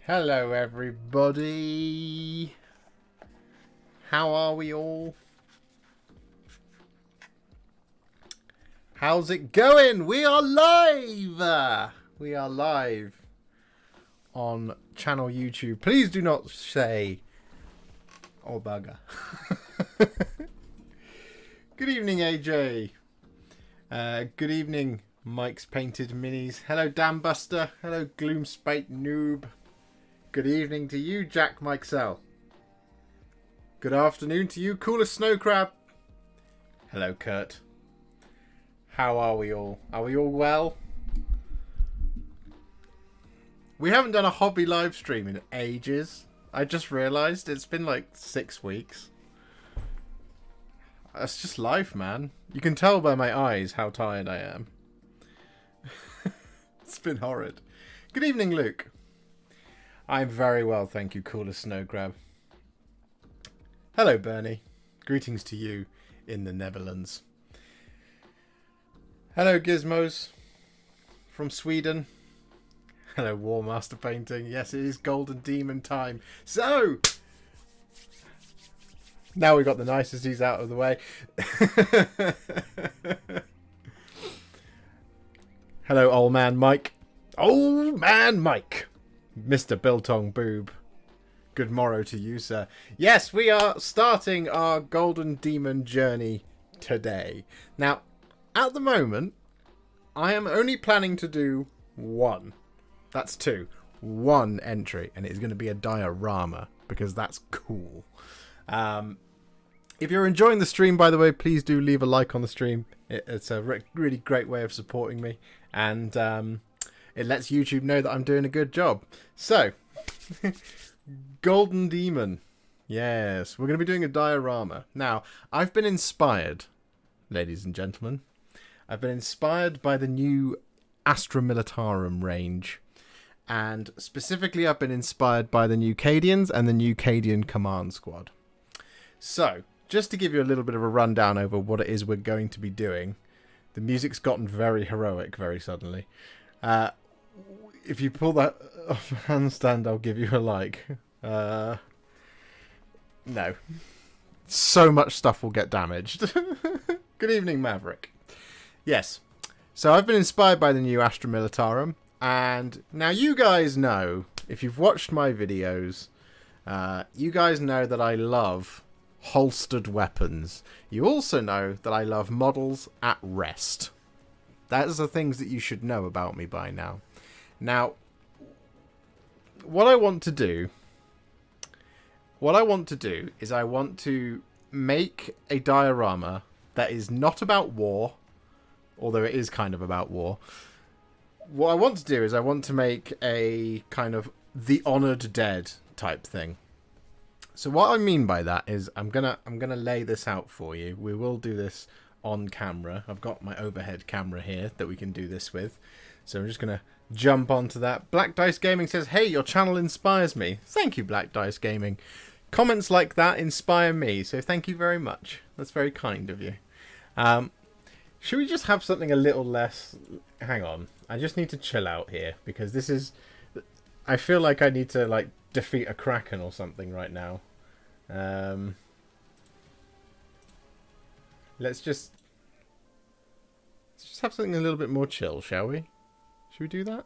Hello everybody. How are we all? How's it going? We are live! We are live on channel YouTube. Please do not say oh bugger. Good evening AJ. Good evening Mike's Painted Minis. Hello Dambuster. Hello Gloomspate Noob. Good evening to you, Jack Mikesell. Good afternoon to you, Coolest Snow Crab. Hello, Kurt. How are we all? Are we all well? We haven't done a hobby live stream in ages. I just realised it's been like 6 weeks. That's just life, man. You can tell by my eyes how tired I am. It's been horrid. Good evening, Luke. I'm very well, thank you, Coolest Snow Crab. Hello, Bernie. Greetings to you in the Netherlands. Hello, Gizmos from Sweden. Hello, War Master Painting. Yes, it is Golden Demon time. So, now we've got the niceties out of the way. Hello, old man Mike. Old man Mike. Mr. Biltong Boob. Good morrow to you, sir. Yes, we are starting our Golden Demon journey today. Now, at the moment, I am only planning to do one. That's two. One entry, and it is going to be a diorama, because that's cool. If you're enjoying the stream, by the way, please do leave a like on the stream. It's a really great way of supporting me, and it lets YouTube know that I'm doing a good job. So, Golden Demon. Yes, we're going to be doing a diorama. Now, I've been inspired, ladies and gentlemen. I've been inspired by the new Astra Militarum range. And specifically, I've been inspired by the new Cadians and the new Cadian Command Squad. So, just to give you a little bit of a rundown over what it is we're going to be doing. The music's gotten very heroic very suddenly. If you pull that off a handstand, I'll give you a like. No. So much stuff will get damaged. Good evening, Maverick. Yes. So I've been inspired by the new Astra Militarum. And now you guys know, if you've watched my videos, you guys know that I love holstered weapons. You also know that I love models at rest. Those are things that you should know about me by now. Now, what I want to do is I want to make a diorama that is not about war, although it is kind of about war. What I want to do is I want to make a kind of the Honored Dead type thing. So what I mean by that is I'm gonna lay this out for you. We will do this on camera. I've got my overhead camera here that we can do this with. So I'm just going to jump onto that. Black Dice Gaming says, hey, your channel inspires me. Thank you, Black Dice Gaming. Comments like that inspire me, so thank you very much. That's very kind of you. Should we just have something a little less... Hang on. I just need to chill out here, because this is... I feel like I need to, like, defeat a Kraken or something right now. Let's just have something a little bit more chill, shall we? Should we do that?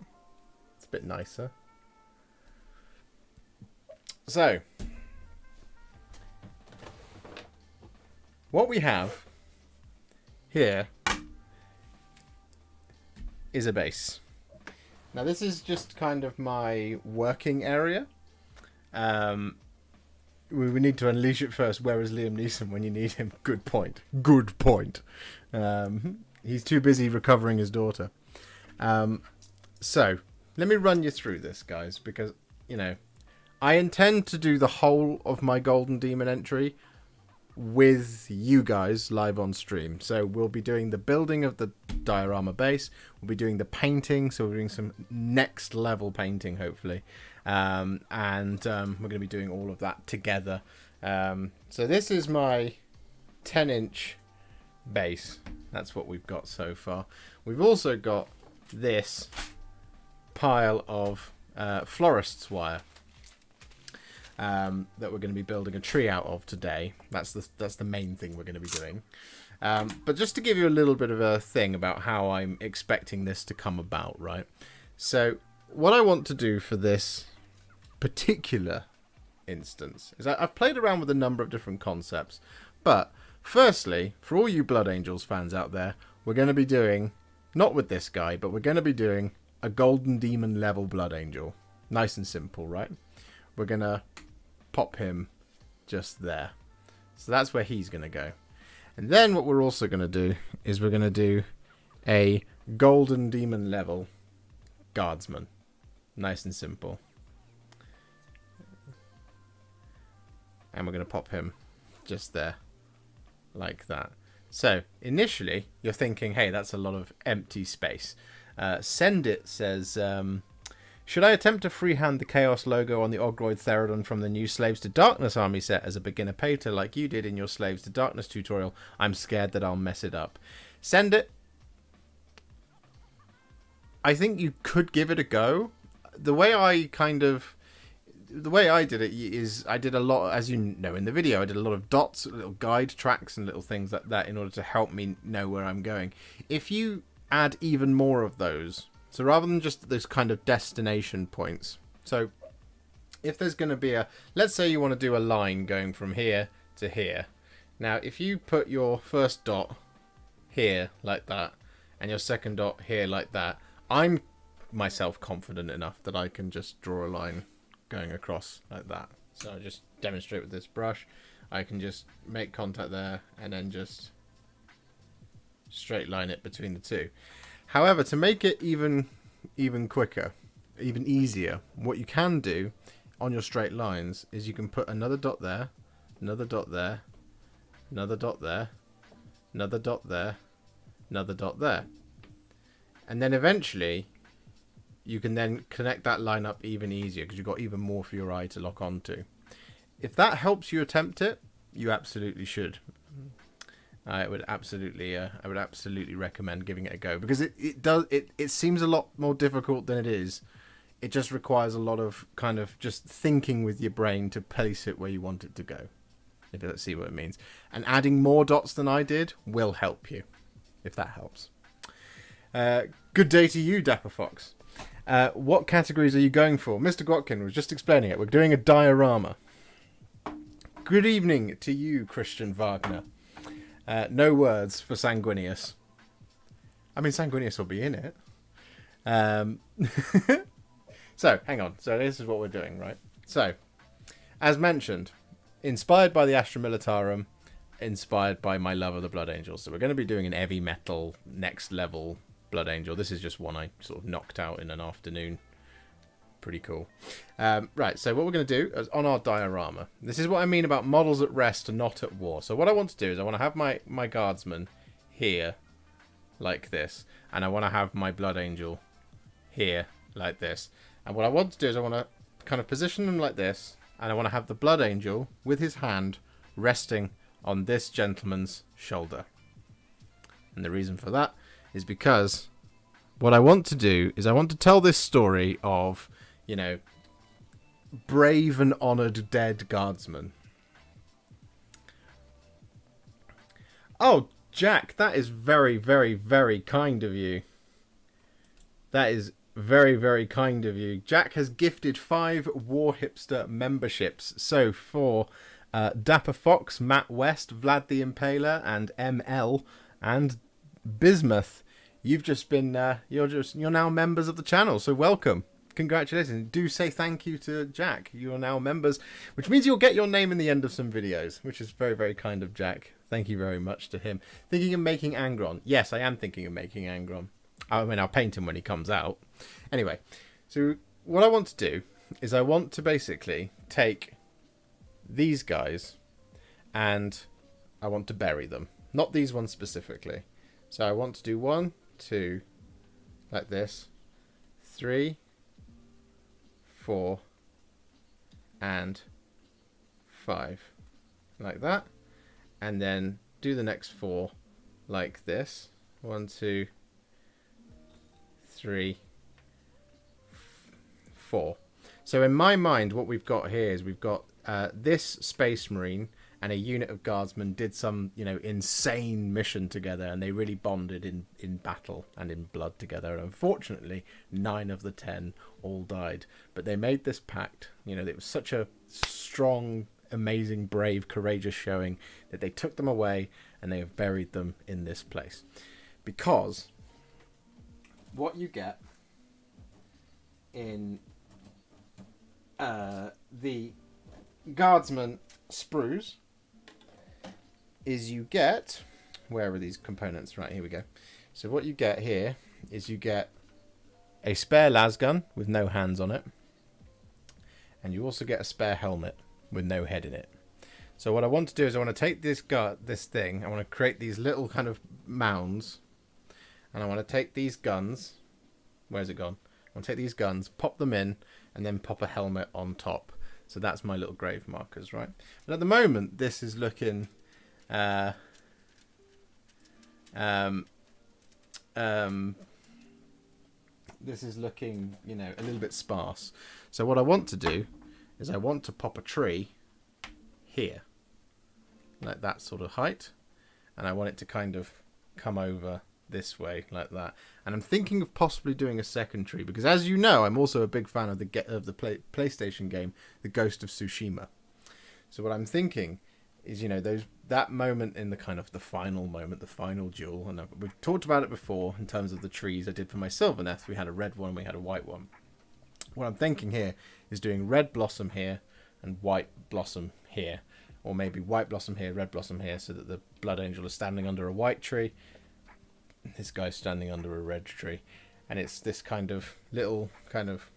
It's a bit nicer. So, what we have here is a base. Now, this is just kind of my working area. We need to unleash it first. Where is Liam Neeson when you need him? Good point. Good point. He's too busy recovering his daughter. So, let me run you through this, guys, because, you know, I intend to do the whole of my Golden Demon entry with you guys live on stream. So, we'll be doing the building of the diorama base. We'll be doing the painting, so we're doing some next level painting, hopefully. We're going to be doing all of that together. So, this is my 10-inch base. That's what we've got so far. We've also got this pile of florist's wire that we're going to be building a tree out of today. That's the main thing we're going to be doing. But just to give you a little bit of a thing about how I'm expecting this to come about, right? So what I want to do for this particular instance is I've played around with a number of different concepts, but firstly, for all you Blood Angels fans out there, we're going to be doing, not with this guy, but we're going to be doing a Golden Demon level Blood Angel. Nice and simple, right? We're going to pop him just there. So that's where he's going to go. And then what we're also going to do is we're going to do a Golden Demon level Guardsman. Nice and simple. And we're going to pop him just there. Like that. So, initially, you're thinking, hey, that's a lot of empty space. Send It says, should I attempt to freehand the Chaos logo on the Ogroid Therodon from the new Slaves to Darkness army set as a beginner painter like you did in your Slaves to Darkness tutorial? I'm scared that I'll mess it up. Send It. I think you could give it a go. The way I did it is I did a lot, as you know in the video, I did a lot of dots, little guide tracks and little things like that in order to help me know where I'm going. If you add even more of those, so rather than just those kind of destination points, so if there's going to be let's say you want to do a line going from here to here. Now, if you put your first dot here like that and your second dot here like that, I'm myself confident enough that I can just draw a line going across like that. So I just demonstrate with this brush. I can just make contact there and then just straight line it between the two. However, to make it even quicker, even easier, what you can do on your straight lines is you can put another dot there, another dot there, another dot there, another dot there, another dot there. And then eventually you can then connect that line up even easier because you've got even more for your eye to lock onto. If that helps you attempt it, you absolutely should. I would absolutely recommend giving it a go because it seems a lot more difficult than it is. It just requires a lot of kind of just thinking with your brain to place it where you want it to go. If you see what it means. And adding more dots than I did will help you, if that helps. Good day to you, Dapper Fox. What categories are you going for? Mr. Gwatkin was just explaining it. We're doing a diorama. Good evening to you, Christian Wagner. No words for Sanguinius. I mean, Sanguinius will be in it. So, hang on. So, this is what we're doing, right? So, as mentioned, inspired by the Astra Militarum, inspired by my love of the Blood Angels. So, we're going to be doing an heavy metal, next level Blood Angel. This is just one I sort of knocked out in an afternoon. Pretty cool. Right, so what we're going to do is on our diorama. This is what I mean about models at rest and not at war. So what I want to do is I want to have my guardsman here, like this. And I want to have my Blood Angel here, like this. And what I want to do is I want to kind of position them like this. And I want to have the Blood Angel with his hand resting on this gentleman's shoulder. And the reason for that is because what I want to do is I want to tell this story of, you know, brave and honoured dead guardsmen. Oh, Jack, that is very, very, very kind of you. That is very, very kind of you. Jack has gifted 5 Warhipster memberships. So for Dapper Fox, Matt West, Vlad the Impaler, and ML, and Bismuth, you've just been you're now members of the channel. So welcome. Congratulations. Do say thank you to Jack. You are now members, which means you'll get your name in the end of some videos, which is very, very kind of Jack. Thank you very much to him. Thinking of making Angron. Yes, I am thinking of making Angron. I mean, I'll paint him when he comes out. Anyway, so what I want to do is I want to basically take these guys and I want to bury them. Not these ones specifically. So I want to do 1, 2, like this, 3, 4, and 5, like that, and then do the next 4 like this. 1, 2, 3, 4. 4. So in my mind, what we've got here is we've got this Space Marine and a unit of guardsmen did some, insane mission together, and they really bonded in battle and in blood together. And unfortunately, 9 of the 10 all died. But they made this pact. It was such a strong, amazing, brave, courageous showing that they took them away and they have buried them in this place. Because what you get in the Guardsman sprues is you get, where are these components? Right, here we go. So what you get here is you get a spare lasgun with no hands on it, and you also get a spare helmet with no head in it. So what I want to do is I want to take this thing, I want to create these little kind of mounds, and I want to take these guns. Where's it gone? I want to take these guns, pop them in, and then pop a helmet on top. So that's my little grave markers, right? But at the moment, this is looking this is looking, a little bit sparse. So what I want to do is I want to pop a tree here, like that sort of height, and I want it to kind of come over this way like that. And I'm thinking of possibly doing a second tree because, as you know, I'm also a big fan of the PlayStation game, The Ghost of Tsushima. So what I'm thinking is, that moment in the kind of the final moment, the final duel, and we've talked about it before in terms of the trees I did for my Sylvaneth. We had a red one, we had a white one. What I'm thinking here is doing red blossom here and white blossom here, or maybe white blossom here, red blossom here, so that the Blood Angel is standing under a white tree, this guy's standing under a red tree, and it's this kind of little kind of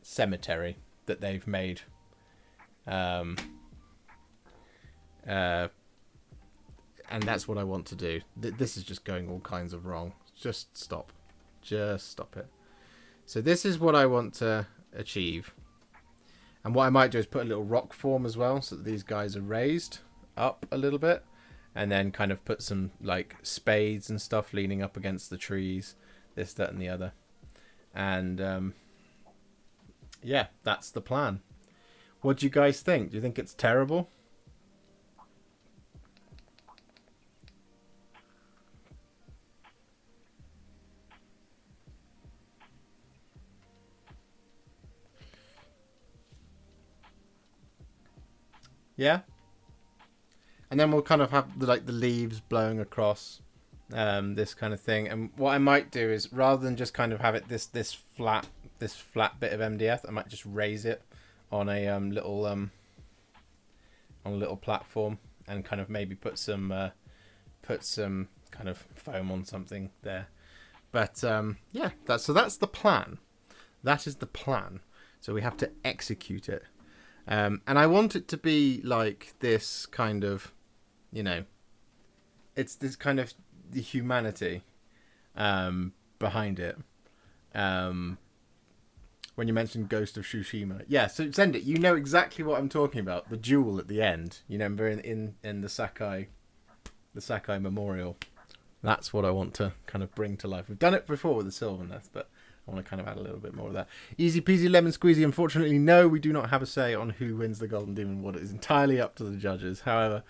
cemetery that they've made. And that's what I want to do. This is just going all kinds of wrong. Just stop it. So this is what I want to achieve, and what I might do is put a little rock form as well, so that these guys are raised up a little bit, and then kind of put some like spades and stuff leaning up against the trees, this, that, and the other. And yeah, that's the plan. What do you guys think? Do you think it's terrible? Yeah. And then we'll kind of have the leaves blowing across, this kind of thing. And what I might do is, rather than just kind of have it this flat bit of MDF, I might just raise it on a little platform, and kind of maybe put some kind of foam on something there. But yeah, that's the plan. That is the plan. So we have to execute it. And I want it to be like this kind of, it's this kind of the humanity behind it. When you mentioned Ghost of Tsushima. Yeah, so send it. You know exactly what I'm talking about. The duel at the end. Remember in the Sakai Memorial. That's what I want to kind of bring to life. We've done it before with the Sylvaneth, but I want to kind of add a little bit more of that. Easy peasy lemon squeezy. Unfortunately, no, we do not have a say on who wins the Golden Demon Award. It is entirely up to the judges. However,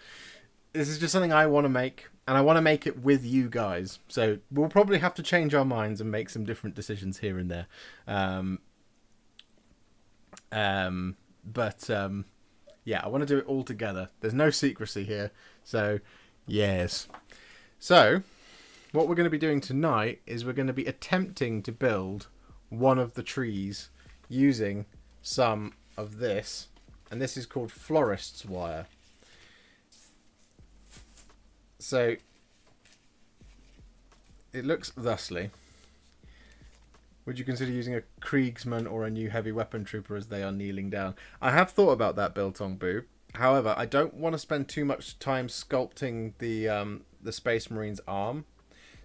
this is just something I want to make, and I want to make it with you guys. So we'll probably have to change our minds and make some different decisions here and there. But yeah, I want to do it all together. There's no secrecy here. So, yes. So, what we're going to be doing tonight is we're going to be attempting to build one of the trees using some of this, and this is called florist's wire. So it looks thusly. Would you consider using a Kriegsman or a new heavy weapon trooper as they are kneeling down? I have thought about that, Biltong Boo. However, I don't want to spend too much time sculpting the Space Marine's arm.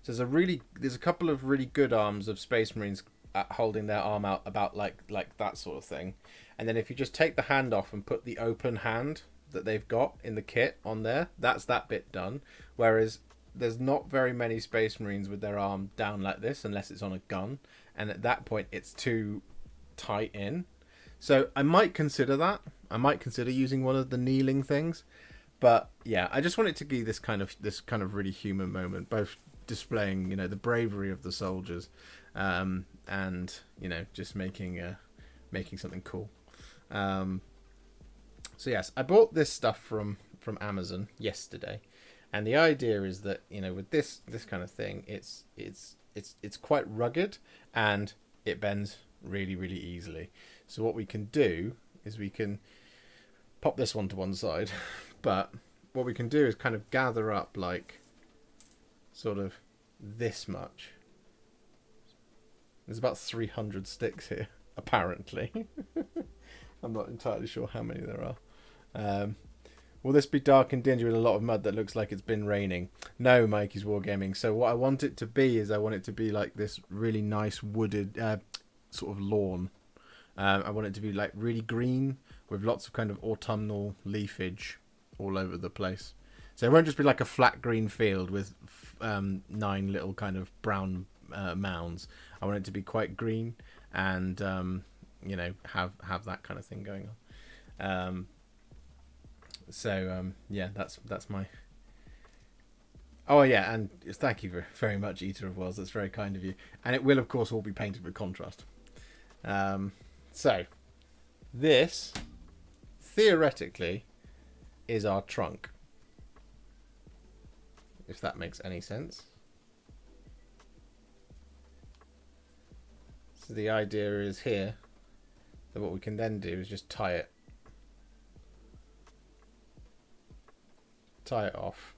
So there's a couple of really good arms of Space Marines holding their arm out about like that sort of thing. And then if you just take the hand off and put the open hand that they've got in the kit on there, that's that bit done. Whereas there's not very many Space Marines with their arm down like this unless it's on a gun. And at that point it's too tight in. So I might consider that. I might consider using one of the kneeling things. But yeah, I just want it to be this kind of really human moment, both displaying, you know, the bravery of the soldiers, and, you know, just making something cool. So yes, I bought this stuff from Amazon yesterday, and the idea is that, you know, with this kind of thing, it's quite rugged and it bends really, really easily. So what we can do is we can pop this one to one side, but what we can do is kind of gather up like sort of this much. There's about 300 sticks here, apparently. I'm not entirely sure how many there are. Will this be dark and dingy with a lot of mud that looks like it's been raining? No, Mikey's Wargaming. So what I want it to be is I want it to be like this really nice wooded sort of lawn. I want it to be like really green with lots of kind of autumnal leafage all over the place. So it won't just be like a flat green field with 9 little kind of brown mounds. I want it to be quite green and you know, have that kind of thing going on. Yeah, that's my. Oh yeah, and thank you very much, Eater of Worlds. That's very kind of you. And it will, of course, all be painted with contrast. So this theoretically is our trunk, if that makes any sense. So the idea is here that what we can then do is just tie it off.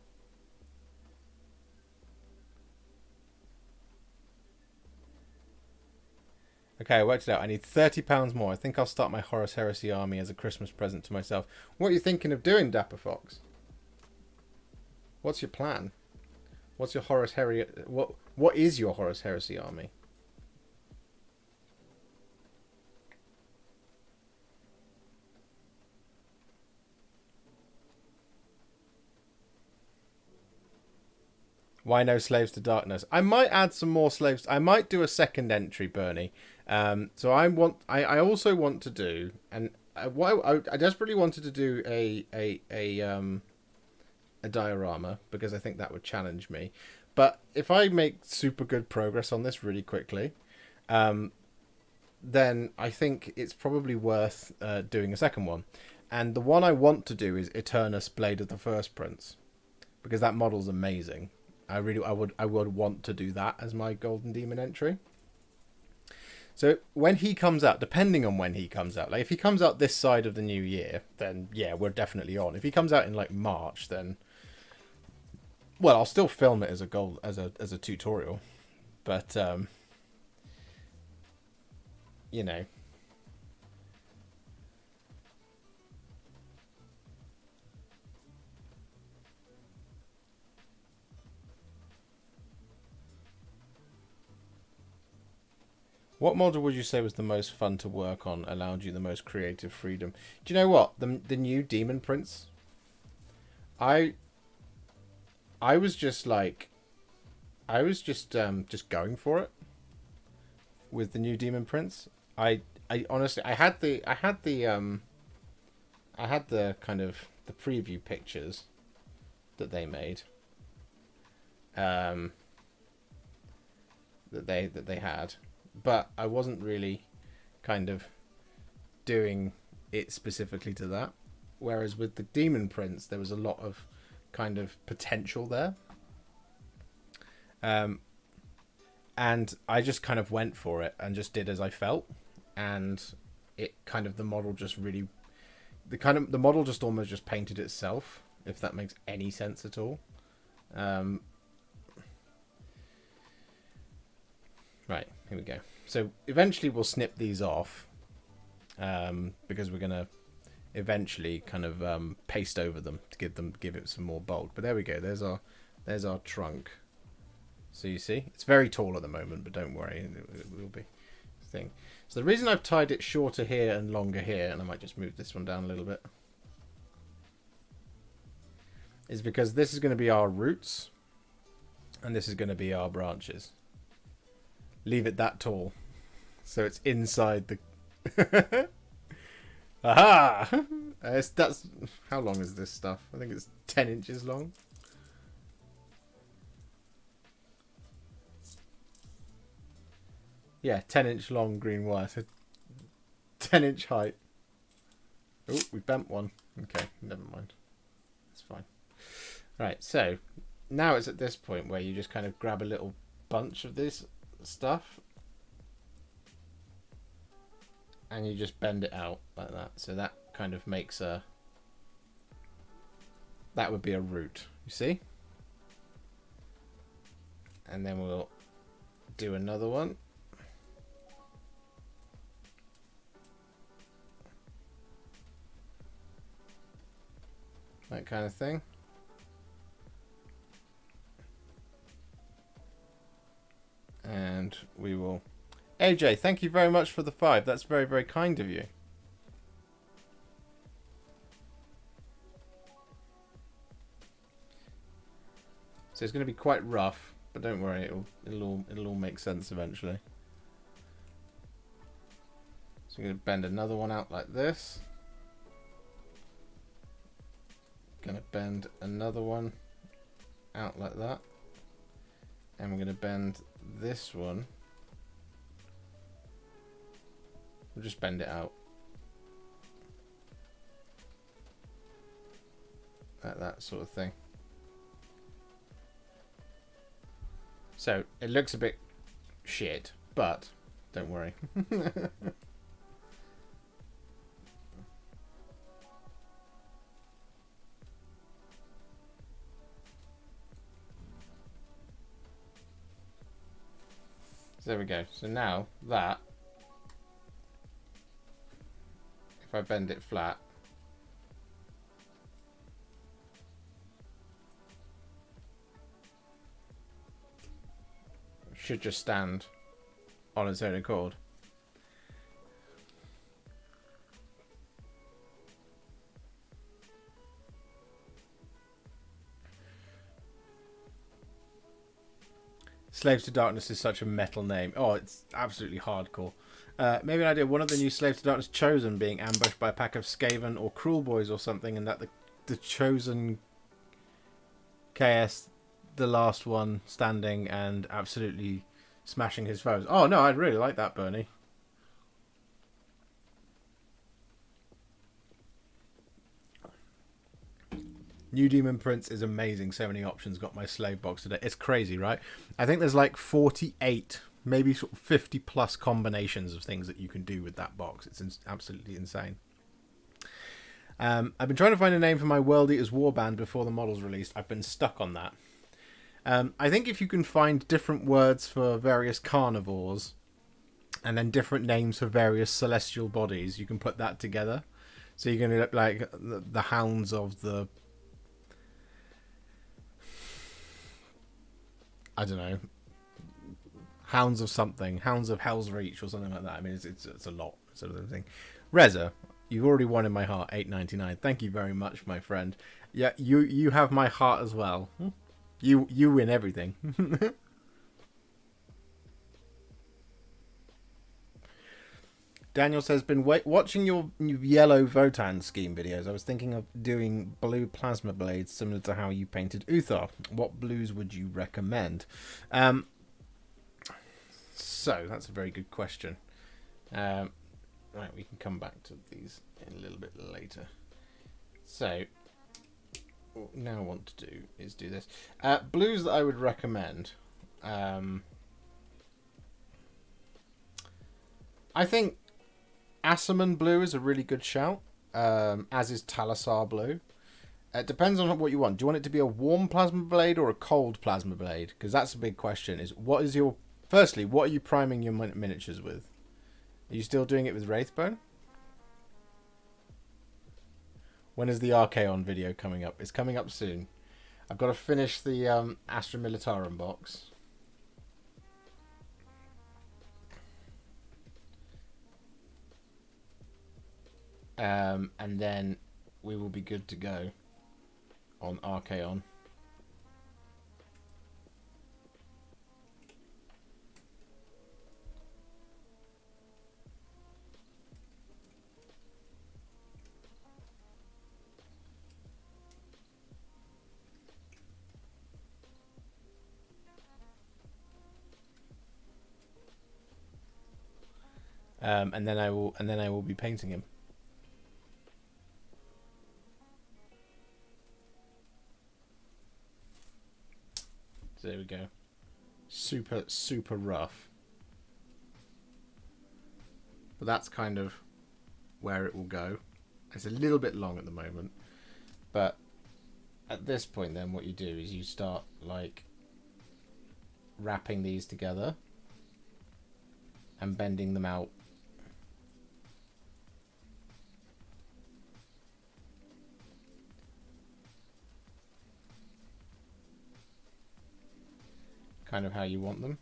Okay, I worked it out. I need £30 more. I think I'll start my Horus Heresy army as a Christmas present to myself. What are you thinking of doing, Dapper Fox? What's your plan? What's your Horus Heresy? What is your Horus Heresy army? Why no slaves to darkness? I might add some more slaves. I might do a second entry, Bernie. So I also want to do, and I desperately wanted to do a diorama because I think that would challenge me. But if I make super good progress on this really quickly, then I think it's probably worth doing a second one. And the one I want to do is Eternus Blade of the First Prince, because that model's amazing. I would want to do that as my Golden Demon entry. So when he comes out, depending on when he comes out, like if he comes out this side of the new year, then yeah, we're definitely on. If he comes out in like March, then well, I'll still film it as a tutorial, but you know. What model would you say was the most fun to work on, allowed you the most creative freedom? Do you know what? The new Demon Prince, I was just like, just going for it with the new Demon Prince. I honestly, I had the kind of the preview pictures that they made, that they had. But I wasn't really kind of doing it specifically to that. Whereas with the Demon Prince, there was a lot of kind of potential there. And I just kind of went for it and just did as I felt. And it kind of, the model just really, the model just almost just painted itself, if that makes any sense at all. Right, here we go. So eventually we'll snip these off, because we're gonna eventually kind of paste over them to give it some more bulk. But there we go. There's our trunk. So you see, it's very tall at the moment, but don't worry, it will be a thing. So the reason I've tied it shorter here and longer here, and I might just move this one down a little bit, is because this is going to be our roots, and this is going to be our branches. Leave it that tall, so it's inside Aha! That's how long is this stuff? I think it's 10 inches long. Yeah, 10-inch long green wire. So 10-inch height. Oh, we bent one. Okay, never mind. It's fine. Right, so now it's at this point where you just kind of grab a little bunch of this stuff and you just bend it out like that. So that kind of makes a... That would be a root, you see? And then we'll do another one. That kind of thing. And we will... AJ, thank you very much for the 5. That's very, very kind of you. So it's going to be quite rough, but don't worry, it'll all make sense eventually. So I'm going to bend another one out like this. Going to bend another one out like that, and we're going to bend this one. We'll just bend it out like that sort of thing. So it looks a bit shit, but don't worry. So there we go. So now that, if I bend it flat, it should just stand on its own accord. Slaves to Darkness is such a metal name. Oh, it's absolutely hardcore. Maybe an idea. One of the new Slaves to Darkness Chosen being ambushed by a pack of Skaven or Cruel Boys or something, and that the Chosen KS, the last one standing and absolutely smashing his foes. Oh no, I'd really like that, Bernie. New Demon Prince is amazing. So many options. Got my slave box today. It's crazy, right? I think there's like 48, maybe sort of 50 plus combinations of things that you can do with that box. It's absolutely insane. I've been trying to find a name for my World Eaters Warband before the model's released. I've been stuck on that. I think if you can find different words for various carnivores and then different names for various celestial bodies, you can put that together. So you're going to look like the hounds of the... I don't know, Hounds of something, Hounds of Hell's Reach or something like that. I mean, it's a lot sort of thing. Reza, you've already won in my heart, $8.99. Thank you very much, my friend. Yeah, you have my heart as well. You win everything. Daniel says, been watching your yellow Votan scheme videos. I was thinking of doing blue plasma blades similar to how you painted Uthar. What blues would you recommend? So that's a very good question. Right, we can come back to these in a little bit later. So what we now want to do is do this. Blues that I would recommend. I think Assaman blue is a really good shout, as is Talasar blue. It depends on what you want. Do you want it to be a warm plasma blade or a cold plasma blade? Because that's a big question. Firstly, what are you priming your miniatures with? Are you still doing it with Wraithbone? When is the Archaon video coming up? It's coming up soon. I've got to finish the Astra Militarum box. And then we will be good to go on Archaon. and then I will be painting him. So there we go. Super rough. But that's kind of where it will go. It's a little bit long at the moment, but at this point then what you do is you start like wrapping these together and bending them out. Kind of how you want them.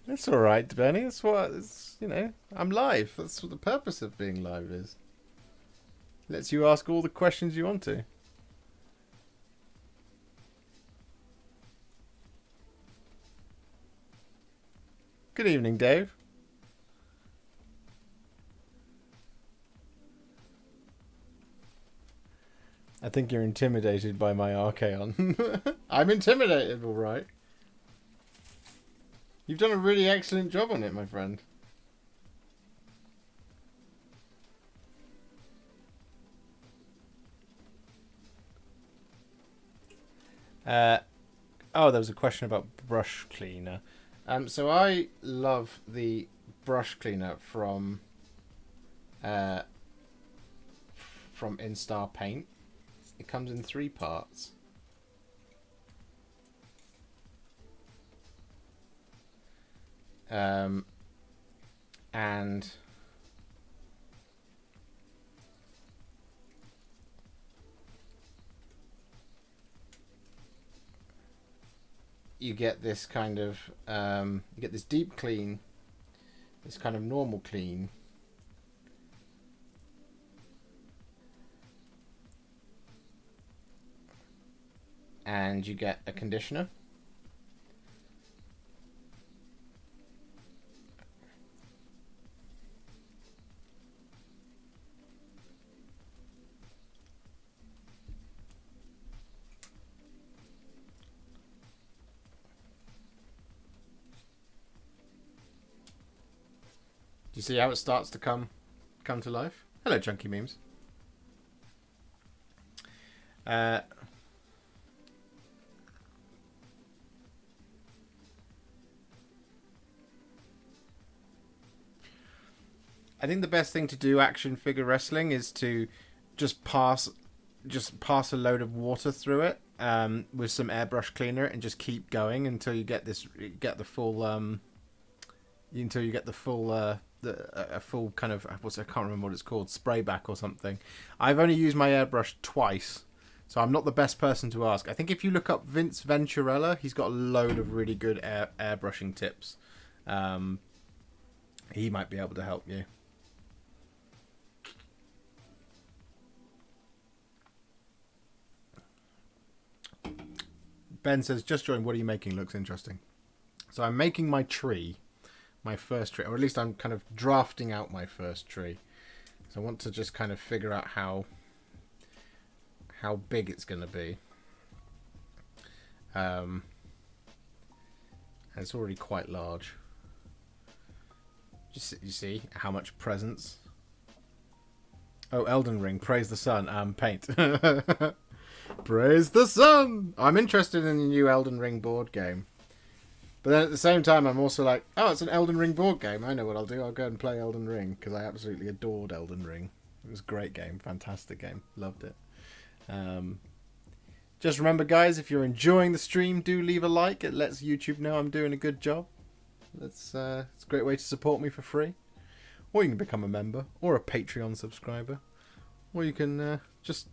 It's all right, Benny. It's what it's, you know. I'm live. That's what the purpose of being live is. Lets you ask all the questions you want to. Good evening, Dave. I think you're intimidated by my Archaon. I'm intimidated, all right. You've done a really excellent job on it, my friend. Oh, there was a question about brush cleaner. So I love the brush cleaner from Instar Paint. It comes in 3 parts. And you get this kind of you get this deep clean, this kind of normal clean, and you get a conditioner. Do you see how it starts to come to life? Hello, Chunky Memes. I think the best thing to do action figure wrestling is to just pass a load of water through it with some airbrush cleaner and just keep going until you get the full a full kind of I can't remember what it's called, spray back or something. I've only used my airbrush twice, so I'm not the best person to ask. I think if you look up Vince Venturella, he's got a load of really good airbrushing tips. He might be able to help you. Ben says, just join, what are you making? Looks interesting. So I'm making my tree. My first tree, or at least I'm kind of drafting out my first tree. So I want to just kind of figure out how big it's going to be. And it's already quite large. You see how much presence. Oh, Elden Ring, praise the sun. Paint. Praise the sun. I'm interested in the new Elden Ring board game. But then at the same time, I'm also like, oh, it's an Elden Ring board game. I know what I'll do. I'll go and play Elden Ring, because I absolutely adored Elden Ring. It was a great game. Fantastic game. Loved it. Just remember, guys, if you're enjoying the stream, do leave a like. It lets YouTube know I'm doing a good job. It's a great way to support me for free. Or you can become a member, or a Patreon subscriber. Or you can just,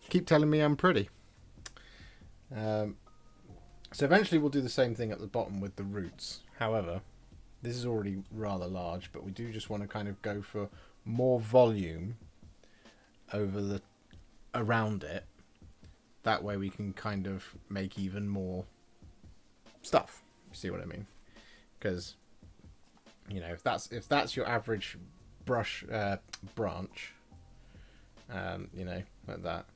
keep telling me I'm pretty. So eventually we'll do the same thing at the bottom with the roots. However, this is already rather large, but we do just want to kind of go for more volume around it. That way we can kind of make even more stuff. You see what I mean? Because, you know, if that's your average brush branch, you know, like that,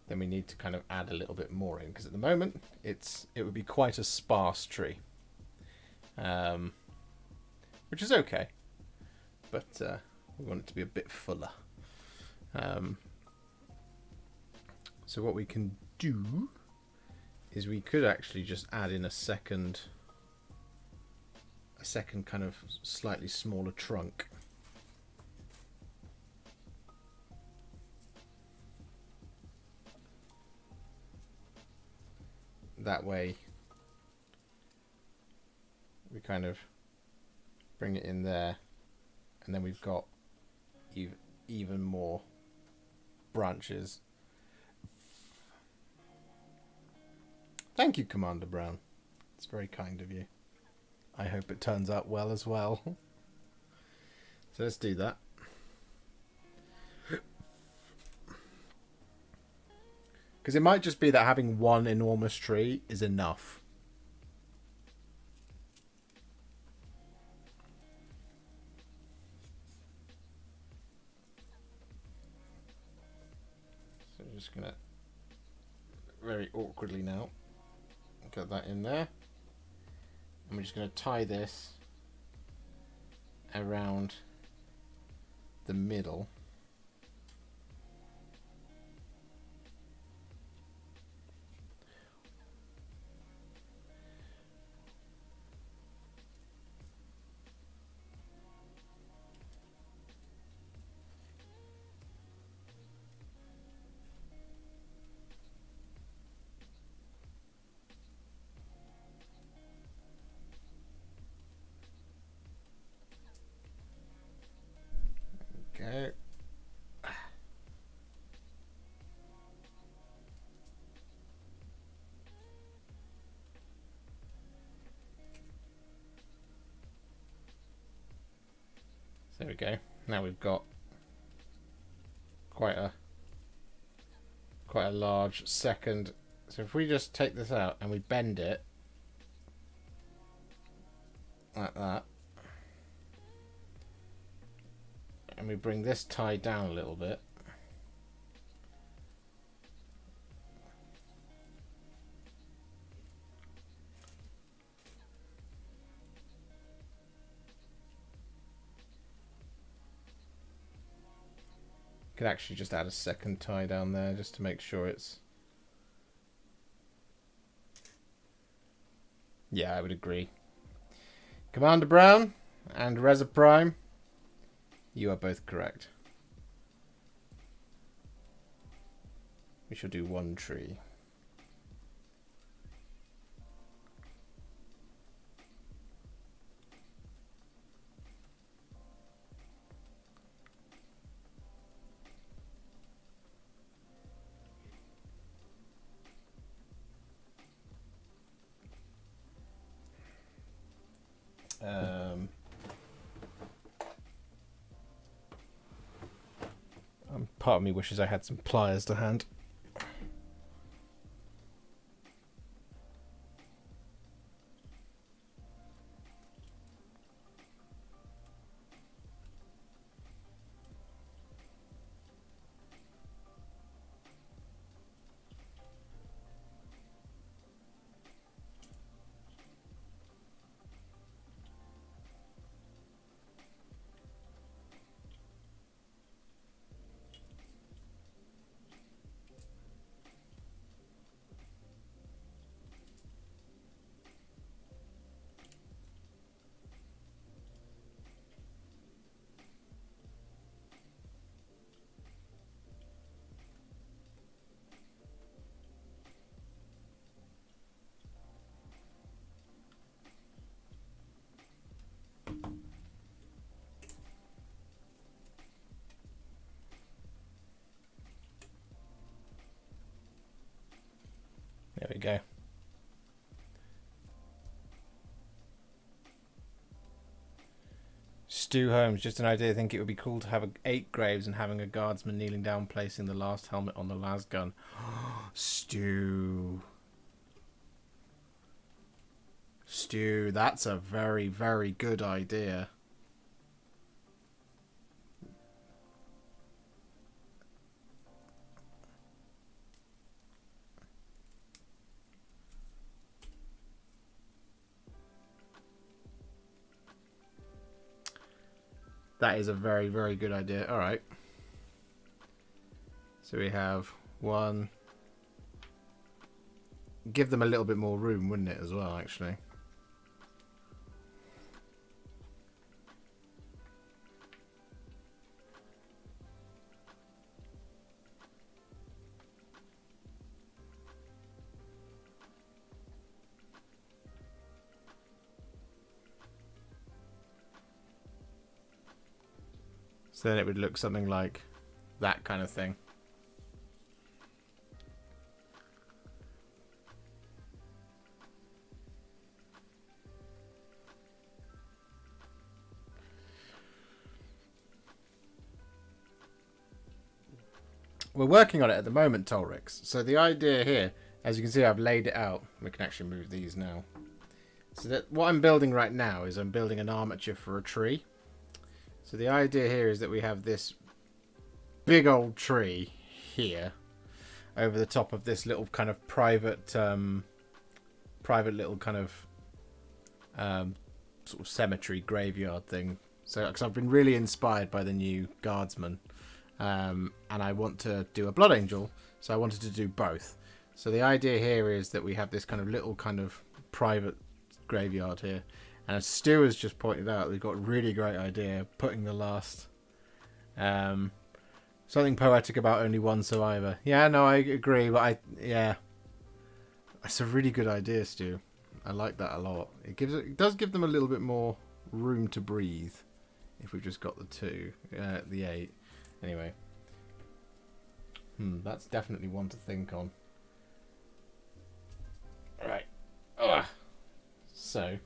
then we need to kind of add a little bit more in, because at the moment it would be quite a sparse tree, which is okay, but we want it to be a bit fuller. So what we can do is we could actually just add in a second kind of slightly smaller trunk. That way we kind of bring it in there, and then we've got even more branches. Thank you, Commander Brown. It's very kind of you. I hope it turns out well as well. So let's do that. Because it might just be that having one enormous tree is enough. So I'm just going to very awkwardly now get that in there. And we're just going to tie this around the middle. Okay. There we go. Now we've got quite a large second. So if we just take this out and we bend it like that, and we bring this tie down a little bit, could actually just add a second tie down there just to make sure it's... Yeah, I would agree. Commander Brown and Reza Prime, you are both correct. We shall do one tree. Part of me wishes I had some pliers to hand. There we go. Stu Holmes, just an idea. I think it would be cool to have 8 graves and having a guardsman kneeling down, placing the last helmet on the last gun. Stu, that's a very, very good idea. That is a very, very good idea. All right. So we have 1. Give them a little bit more room, wouldn't it, as well, actually? So then it would look something like that kind of thing. We're working on it at the moment, Tolrix. So the idea here, as you can see, I've laid it out. We can actually move these now. So that what I'm building right now is I'm building an armature for a tree. So the idea here is that we have this big old tree here over the top of this little kind of private little kind of sort of cemetery graveyard thing. So because I've been really inspired by the new guardsman, and I want to do a blood angel, so I wanted to do both. So the idea here is that we have this kind of little kind of private graveyard here. And as Stu has just pointed out, we've got a really great idea, putting the last... something poetic about only one survivor. Yeah, no, I agree, but yeah. That's a really good idea, Stu. I like that a lot. It does give them a little bit more room to breathe, if we've just got the 2, the 8. Anyway. That's definitely one to think on. Alright. So...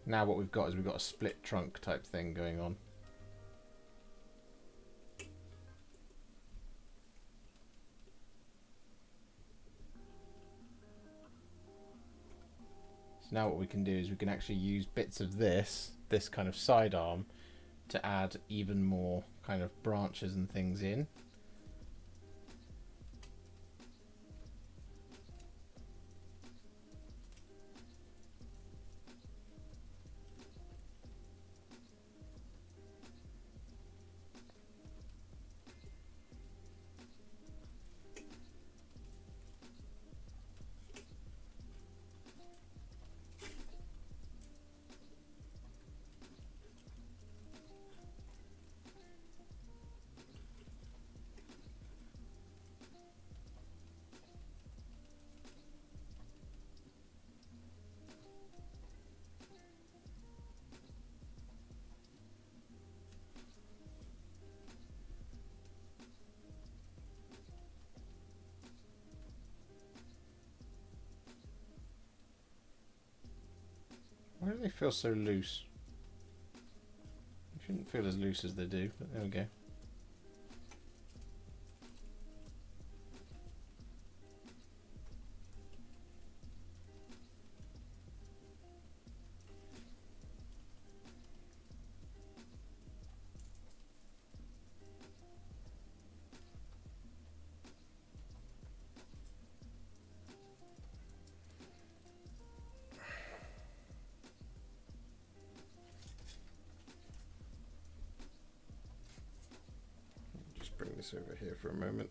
now what we've got is we've got a split trunk type thing going on. So now what we can do is we can actually use bits of this kind of sidearm, to add even more kind of branches and things in. Why do they feel so loose? They shouldn't feel as loose as they do, but there we go. Bring this over here for a moment.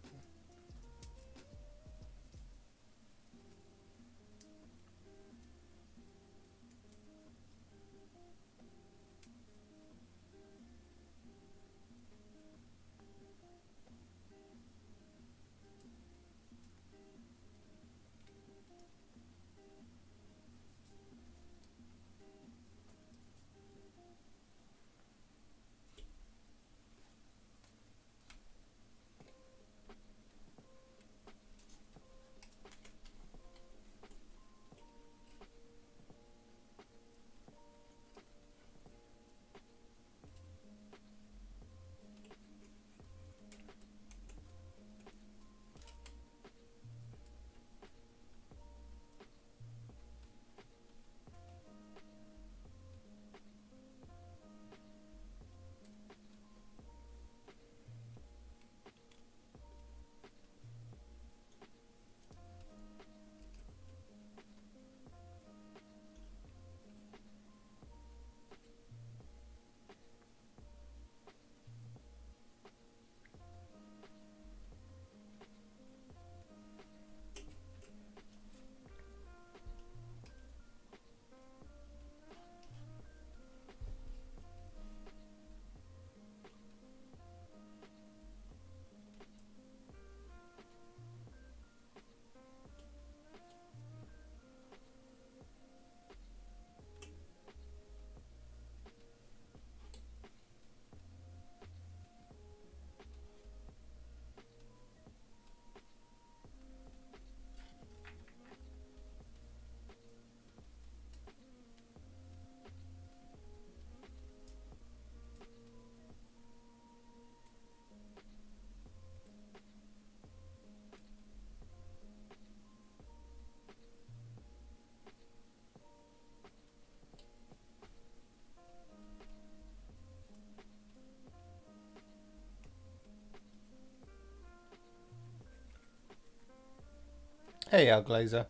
Hey, Al Glazer.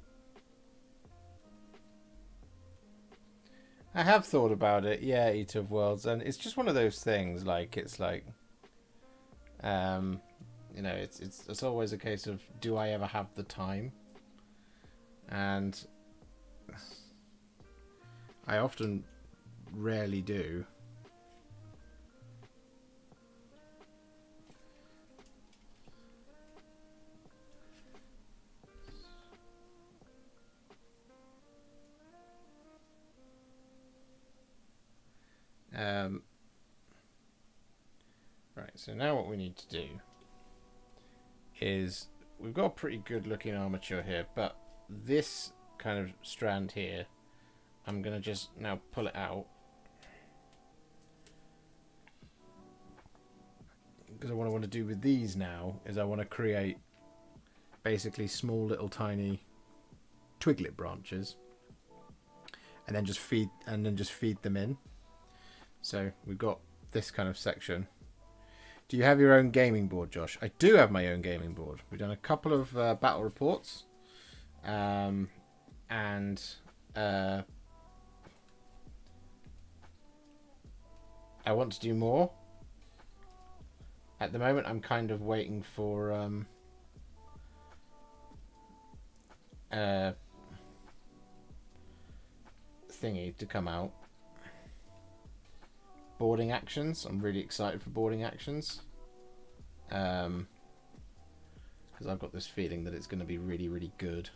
I have thought about it, yeah, Eater of Worlds, and it's just one of those things. Like it's like, um, it's always a case of, do I ever have the time? And I often rarely do. Right, so now what we need to do is, we've got a pretty good looking armature here, but this kind of strand here, I'm going to just now pull it out. Because what I want to do with these now is I want to create basically small little tiny twiglet branches, and then just feed them in. So we've got this kind of section. Do you have your own gaming board, Josh? I do have my own gaming board. We've done a couple of battle reports, and I want to do more. At the moment, I'm kind of waiting for thingy to come out. Boarding actions. I'm really excited for boarding actions. Because I've got this feeling that it's going to be really, really good.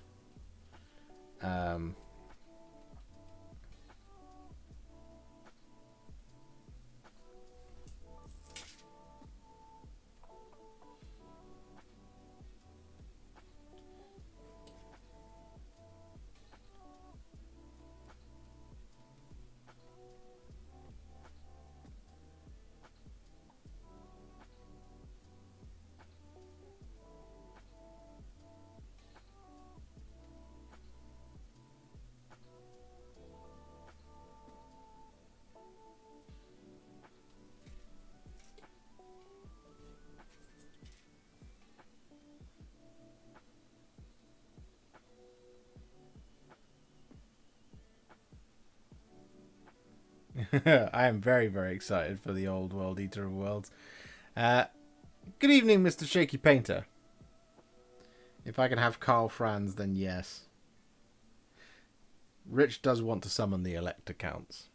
I am very, very excited for the old world Eater of Worlds. Good evening, Mr. Shaky Painter. If I can have Carl Franz, then yes. Rich does want to summon the Elector Counts.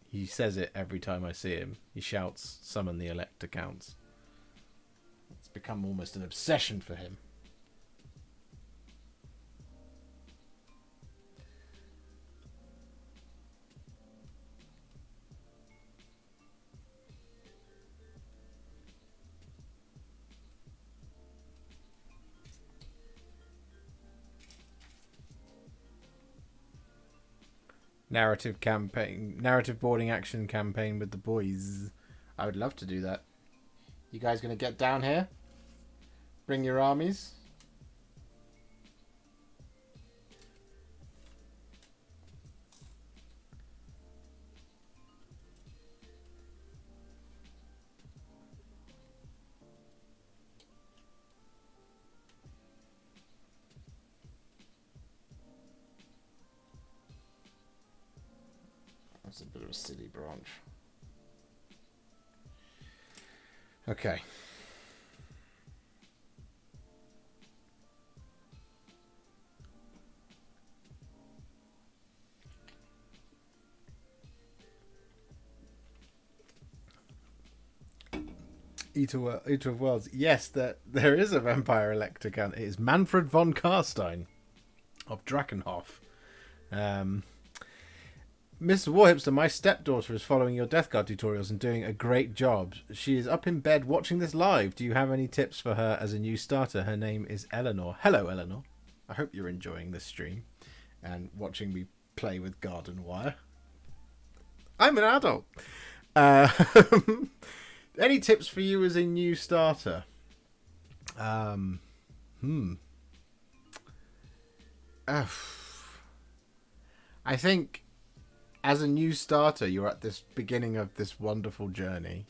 He says it every time I see him. He shouts, summon the Elector Counts. It's become almost an obsession for him. Narrative boarding action campaign with the boys. I would love to do that. You guys gonna get down here? Bring your armies? That's a bit of a silly branch. Okay. Eater of Worlds. Yes, there is a vampire elector count. It is Manfred von Karstein of Drakenhof. Mr. Warhipster, my stepdaughter is following your Death Guard tutorials and doing a great job. She is up in bed watching this live. Do you have any tips for her as a new starter? Her name is Eleanor. Hello, Eleanor. I hope you're enjoying this stream and watching me play with garden wire. I'm an adult. Any tips for you as a new starter? I think as a new starter, you're at this beginning of this wonderful journey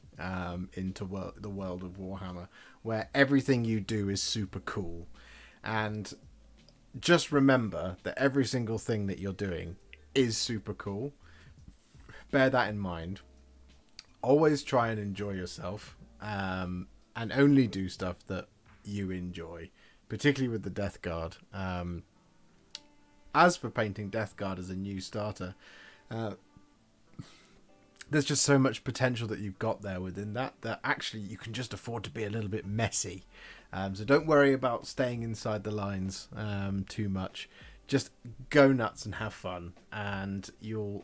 into the world of Warhammer, where everything you do is super cool. And just remember that every single thing that you're doing is super cool. Bear that in mind. Always try and enjoy yourself, and only do stuff that you enjoy, particularly with the Death Guard. As for painting Death Guard as a new starter, there's just so much potential that you've got there within that actually you can just afford to be a little bit messy. So don't worry about staying inside the lines too much. Just go nuts and have fun, and you'll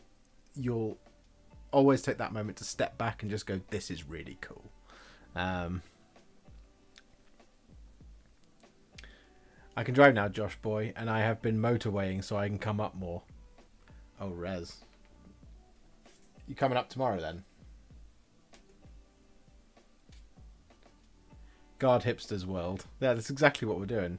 always take that moment to step back and just go, this is really cool. I can drive now, Josh boy, and I have been motorwaying so I can come up more. Oh, Rez. You coming up tomorrow then? God Hipster's World. Yeah, that's exactly what we're doing.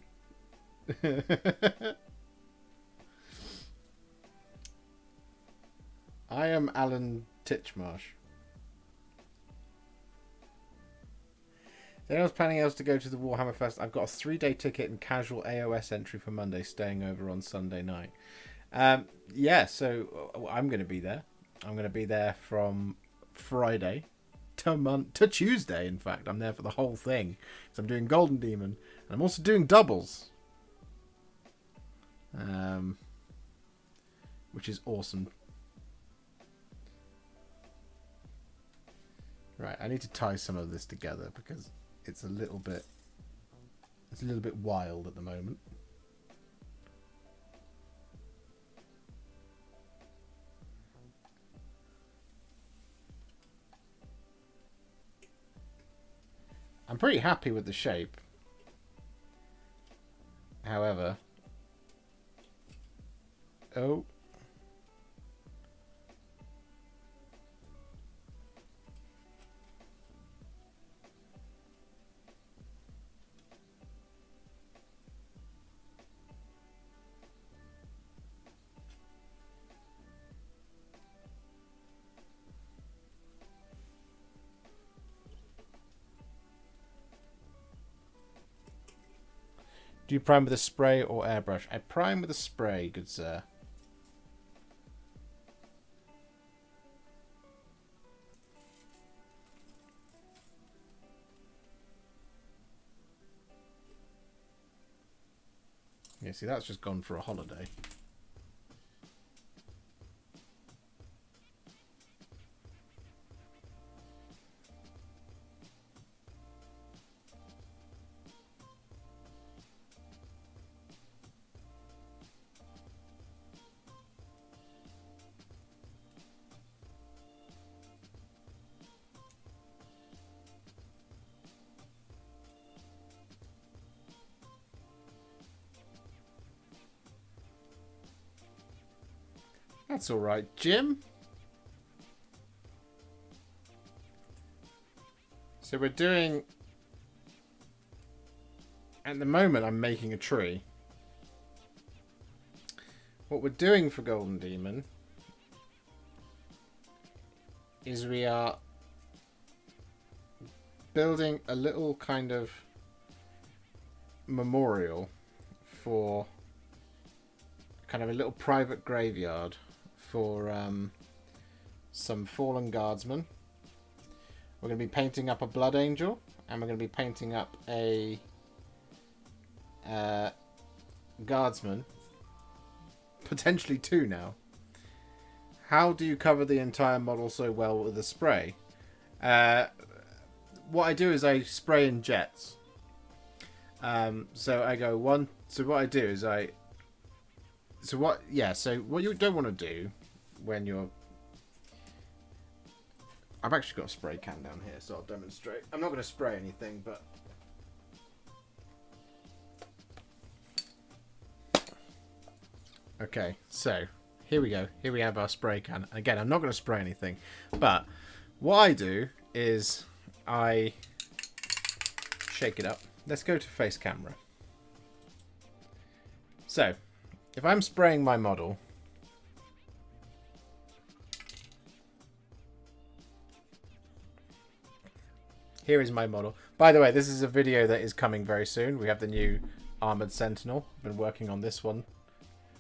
I am Alan Titchmarsh. If anyone's planning else to go to the Warhammer Fest, I've got a 3-day ticket and casual AOS entry for Monday, staying over on Sunday night. Yeah, so I'm going to be there. I'm going to be there from Friday to Tuesday, in fact. I'm there for the whole thing. So I'm doing Golden Demon, and I'm also doing doubles. Which is awesome. Right, I need to tie some of this together because it's a little bit wild at the moment. I'm pretty happy with the shape. However, oh. Do you prime with a spray or airbrush? I prime with a spray, good sir. Yeah, see, that's just gone for a holiday. That's all right, Jim. So we're doing... At the moment, I'm making a tree. What we're doing for Golden Demon is we are building a little kind of memorial for kind of a little private graveyard for some fallen guardsmen. We're going to be painting up a blood angel, and we're going to be painting up a guardsman, potentially 2 now. How do you cover the entire model so well with a spray? What I do is I spray in jets. So I go one. So what I do is So what you don't want to do when you're... I've actually got a spray can down here, so I'll demonstrate. I'm not going to spray anything, but... Okay, so here we go. Here we have our spray can. Again, I'm not going to spray anything, but what I do is I shake it up. Let's go to face camera. So, if I'm spraying my model, here is my model. By the way, this is a video that is coming very soon. We have the new Armored Sentinel. Been working on this one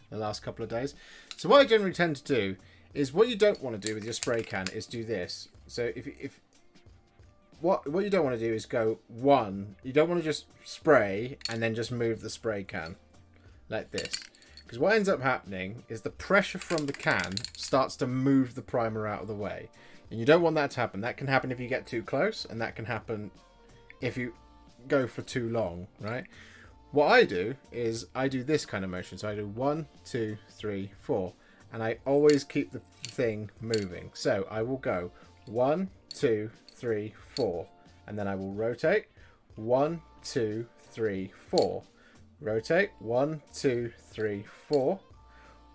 the last couple of days. So what I generally tend to do is, what you don't want to do with your spray can is do this. So if what you don't want to do is go one. You don't want to just spray and then just move the spray can like this. Because what ends up happening is the pressure from the can starts to move the primer out of the way. And you don't want that to happen. That can happen if you get too close, and that can happen if you go for too long, right? What I do is I do this kind of motion. So I do 1, 2, 3, 4. And I always keep the thing moving. So I will go 1, 2, 3, 4. And then I will rotate. 1, 2, 3, 4. Rotate. 1, 2, 3, 4.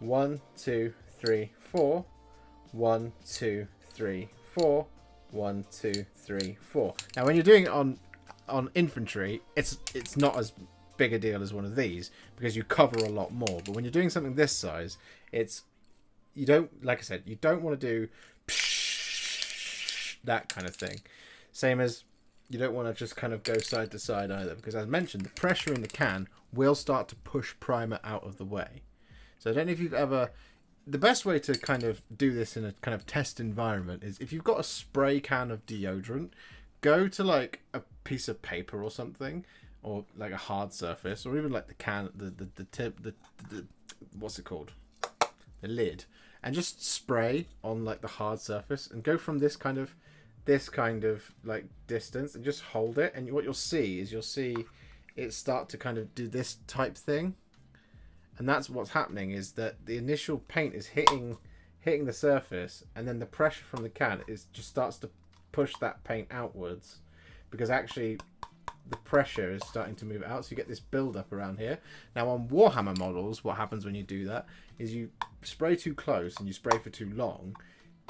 1, 2, 3, 4. 1, 2, 3, 4. 1, 2, 3, 4. Now when you're doing it on infantry, it's not as big a deal as one of these because you cover a lot more. But when you're doing something this size, you don't, like I said, you don't want to do that kind of thing. Same as you don't want to just kind of go side to side either, because as mentioned, the pressure in the can will start to push primer out of the way. So I don't know if you've ever... The best way to kind of do this in a kind of test environment is if you've got a spray can of deodorant, go to like a piece of paper or something, or like a hard surface, or even like the can, the tip, the what's it called? The lid, and just spray on like the hard surface, and go from this kind of like distance, and just hold it. And what you'll see is it start to kind of do this type thing, and that's what's happening, is that the initial paint is hitting the surface, and then the pressure from the can just starts to push that paint outwards, because actually the pressure is starting to move out, so you get this build up around here. Now on Warhammer models, what happens when you do that is you spray too close and you spray for too long,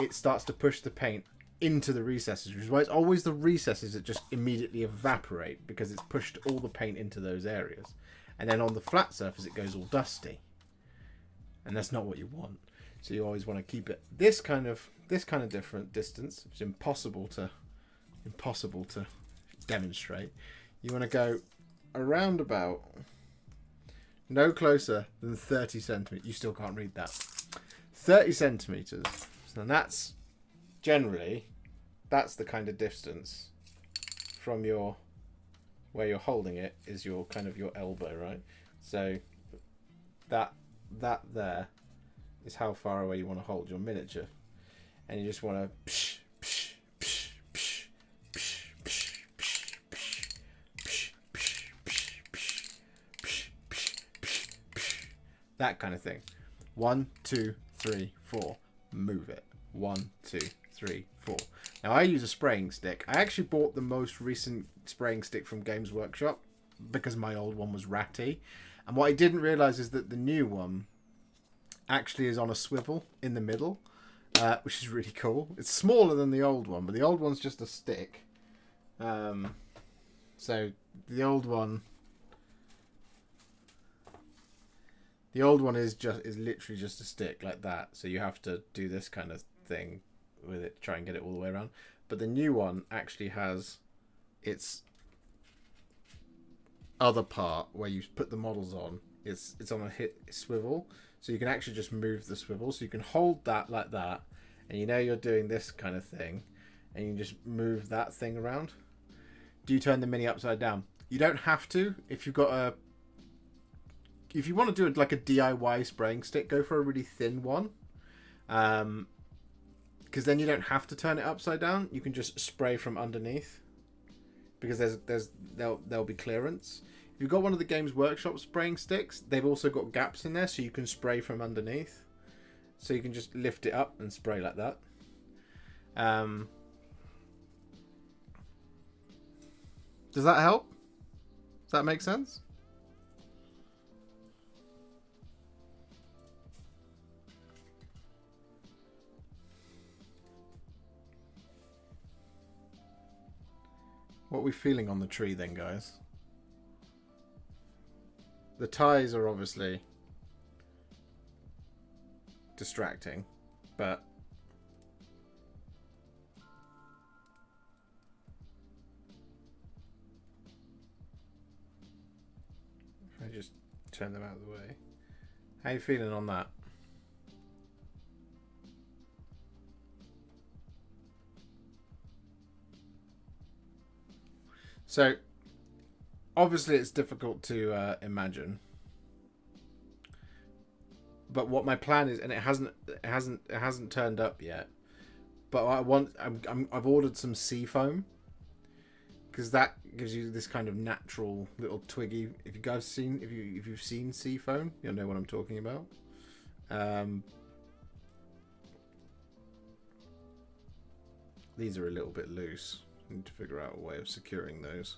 it starts to push the paint into the recesses, which is why it's always the recesses that just immediately evaporate, because it's pushed all the paint into those areas. And then on the flat surface it goes all dusty, and that's not what you want. So you always want to keep it this kind of different distance. It's impossible to demonstrate. You want to go around about no closer than 30 centimeters. You still can't read that. 30 centimeters. So that's generally, that's the kind of distance from where you're holding it is your kind of your elbow, right? So that there is how far away you want to hold your miniature, and you just want to that kind of thing. 1, 2, 3, 4. Move it. 1, 2, 3, 4. Now I use a spraying stick. I actually bought the most recent spraying stick from Games Workshop because my old one was ratty. And what I didn't realise is that the new one actually is on a swivel in the middle, which is really cool. It's smaller than the old one, but the old one's just a stick. So the old one is literally just a stick like that. So you have to do this kind of thing with it, try and get it all the way around. But the new one actually has its other part where you put the models on. It's on a swivel, so you can actually just move the swivel. So you can hold that like that, and you know you're doing this kind of thing, and you can just move that thing around. Do you turn the Mini upside down? You don't have to. If you've got if you want to do it like a DIY spraying stick, go for a really thin one. Because then you don't have to turn it upside down. You can just spray from underneath, because there'll be clearance. If you've got one of the Games Workshop spraying sticks, they've also got gaps in there, so you can spray from underneath. So you can just lift it up and spray like that. Does that help? Does that make sense? What are we feeling on the tree then, guys? The ties are obviously distracting, but if I just turn them out of the way. How you feeling on that? So, obviously, it's difficult to imagine. But what my plan is, and it hasn't turned up yet. But I've ordered some sea foam because that gives you this kind of natural little twiggy. If you've seen sea foam, you'll know what I'm talking about. These are a little bit loose. I need to figure out a way of securing those.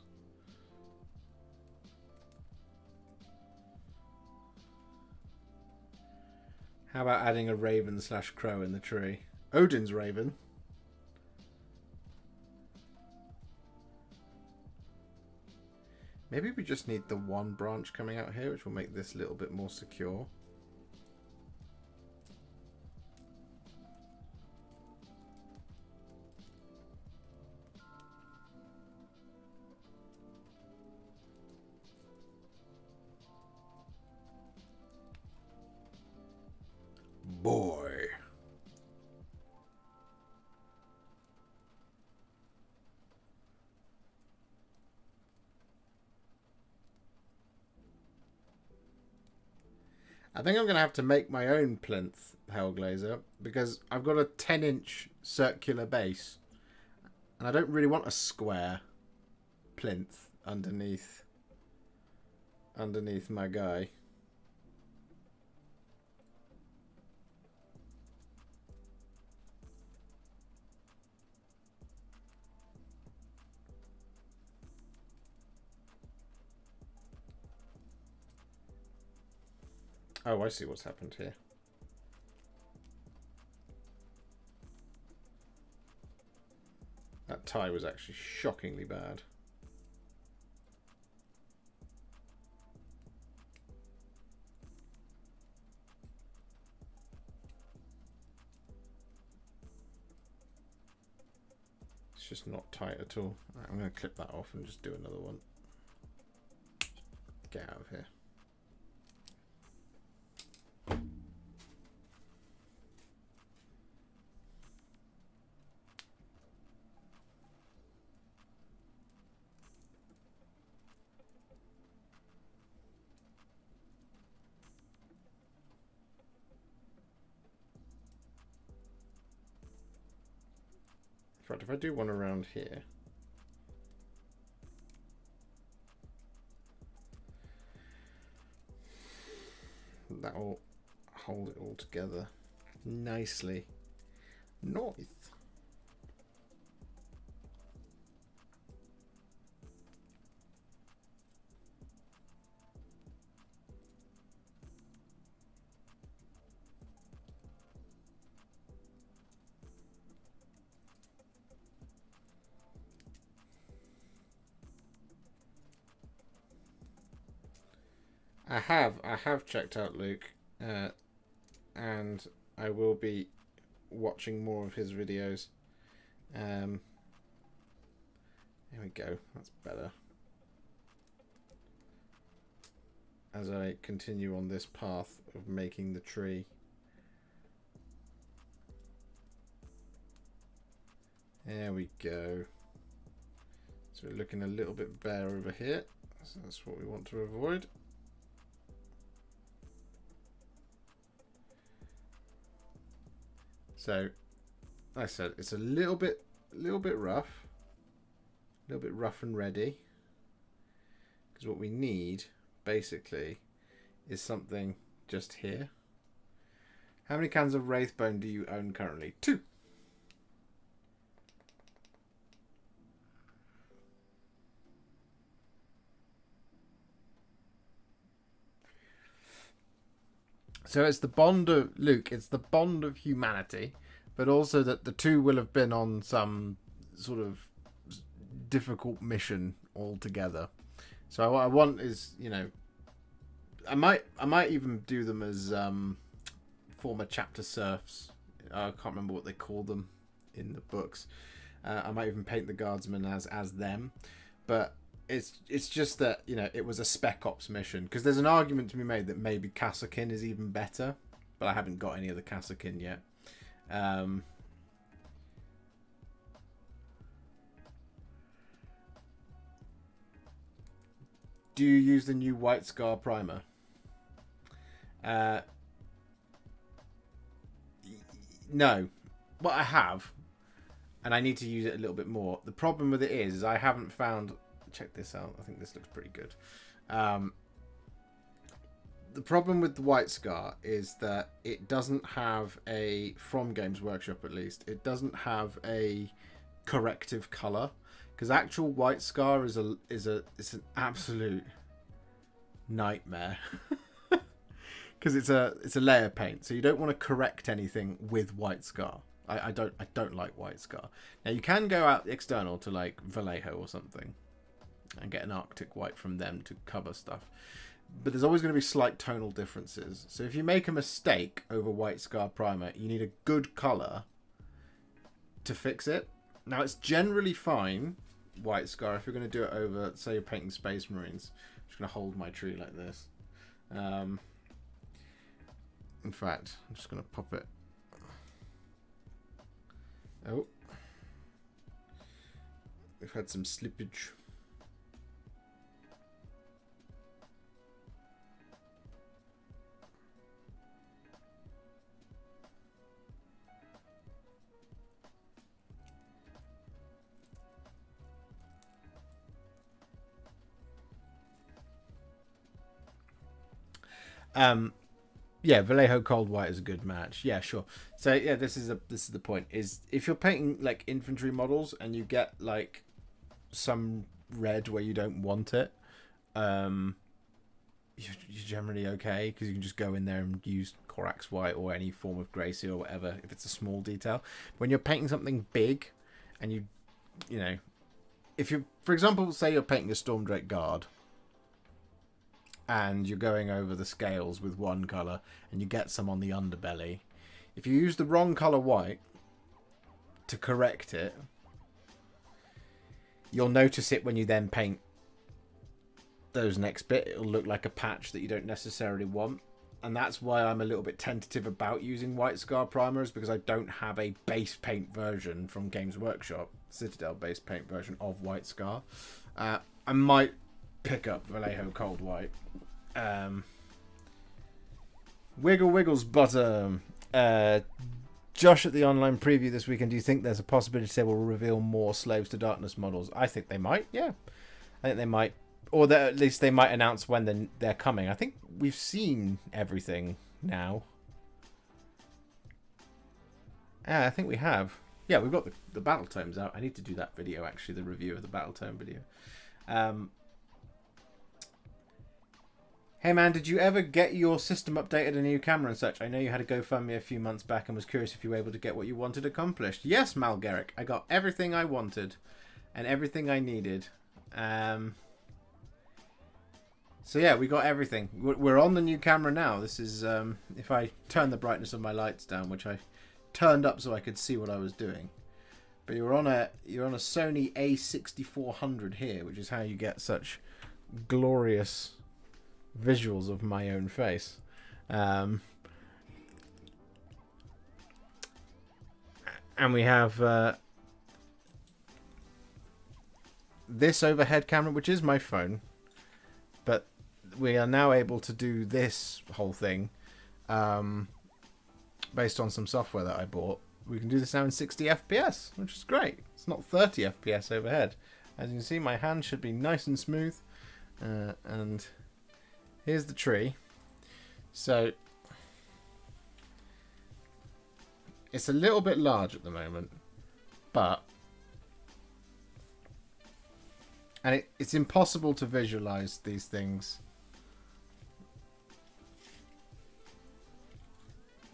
How about adding a raven / crow in the tree? Odin's raven. Maybe we just need the one branch coming out here, which will make this a little bit more secure. Boy. I think I'm going to have to make my own plinth Hellglazer because I've got a 10-inch circular base and I don't really want a square plinth underneath my guy. Oh, I see what's happened here. That tie was actually shockingly bad. It's just not tight at all. Right, I'm going to clip that off and just do another one. Get out of here. In fact, if I do one around here, that will hold it all together nicely. Nice. I have checked out Luke, and I will be watching more of his videos. There we go, that's better. As I continue on this path of making the tree. There we go. So we're looking a little bit bare over here. So that's what we want to avoid. So, like I said, it's a little bit rough. A little bit rough and ready. Because what we need, basically, is something just here. How many cans of Wraithbone do you own currently? 2. So it's the bond of Luke. It's the bond of humanity, but also that the two will have been on some sort of difficult mission altogether. So what I want is, you know, I might even do them as former chapter serfs. I can't remember what they call them in the books. I might even paint the guardsmen as them, but It's just that, you know, it was a spec ops mission, because there's an argument to be made that maybe Kassakin is even better, but I haven't got any of the Kassakin yet. Do you use the new White Scar primer? No. Well, I have, and I need to use it a little bit more. The problem with it is I haven't found... Check this out. I think this looks pretty good. The problem with the White Scar is that it doesn't have a... From Games Workshop, at least, it doesn't have a corrective color, because actual White Scar is an absolute nightmare. Because it's a layer paint, so you don't want to correct anything with White Scar. I don't like White Scar. Now you can go out external to like Vallejo or something and get an Arctic White from them to cover stuff, but there's always going to be slight tonal differences. So if you make a mistake over White Scar primer, you need a good color to fix it. Now it's generally fine, White Scar, if you're going to do it over, say you're painting Space Marines. I'm just going to hold my tree like this. In fact, I'm just going to pop it. Oh. We've had some slippage. Yeah, Vallejo Cold White is a good match. Yeah, sure. So yeah, this is the point. Is if you're painting like infantry models and you get like some red where you don't want it, you're generally okay, because you can just go in there and use Corax White or any form of Grey Seal or whatever if it's a small detail. When you're painting something big, and you know, if you, for example, say you're painting a Stormdrake Guard, and you're going over the scales with one colour and you get some on the underbelly, if you use the wrong colour white to correct it, you'll notice it when you then paint those next bit. It'll look like a patch that you don't necessarily want, and that's why I'm a little bit tentative about using White Scar primers, because I don't have a base paint version from Games Workshop, Citadel base paint version of White Scar. I might pick up Vallejo Cold White. Wiggles bottom. Josh at the online preview this weekend, do you think there's a possibility they will reveal more Slaves to Darkness models? I think they might, yeah. I think they might. Or that at least they might announce when they're coming. I think we've seen everything now. Yeah, I think we have. Yeah, we've got the Battle Tomes out. I need to do that video, actually, the review of the Battle Tome video. Hey man, did you ever get your system updated, a new camera and such? I know you had a GoFundMe a few months back and was curious if you were able to get what you wanted accomplished. Yes, Malgaric, I got everything I wanted and everything I needed. So yeah, we got everything. We're on the new camera now. This is, if I turn the brightness of my lights down, which I turned up so I could see what I was doing. But you're on a Sony A6400 here, which is how you get such glorious visuals of my own face. And we have this overhead camera, which is my phone, but we are now able to do this whole thing based on some software that I bought. We can do this now in 60 FPS, which is great. It's not 30 FPS overhead. As you can see, my hand should be nice and smooth. And here's the tree. So it's a little bit large at the moment, but it's impossible to visualize these things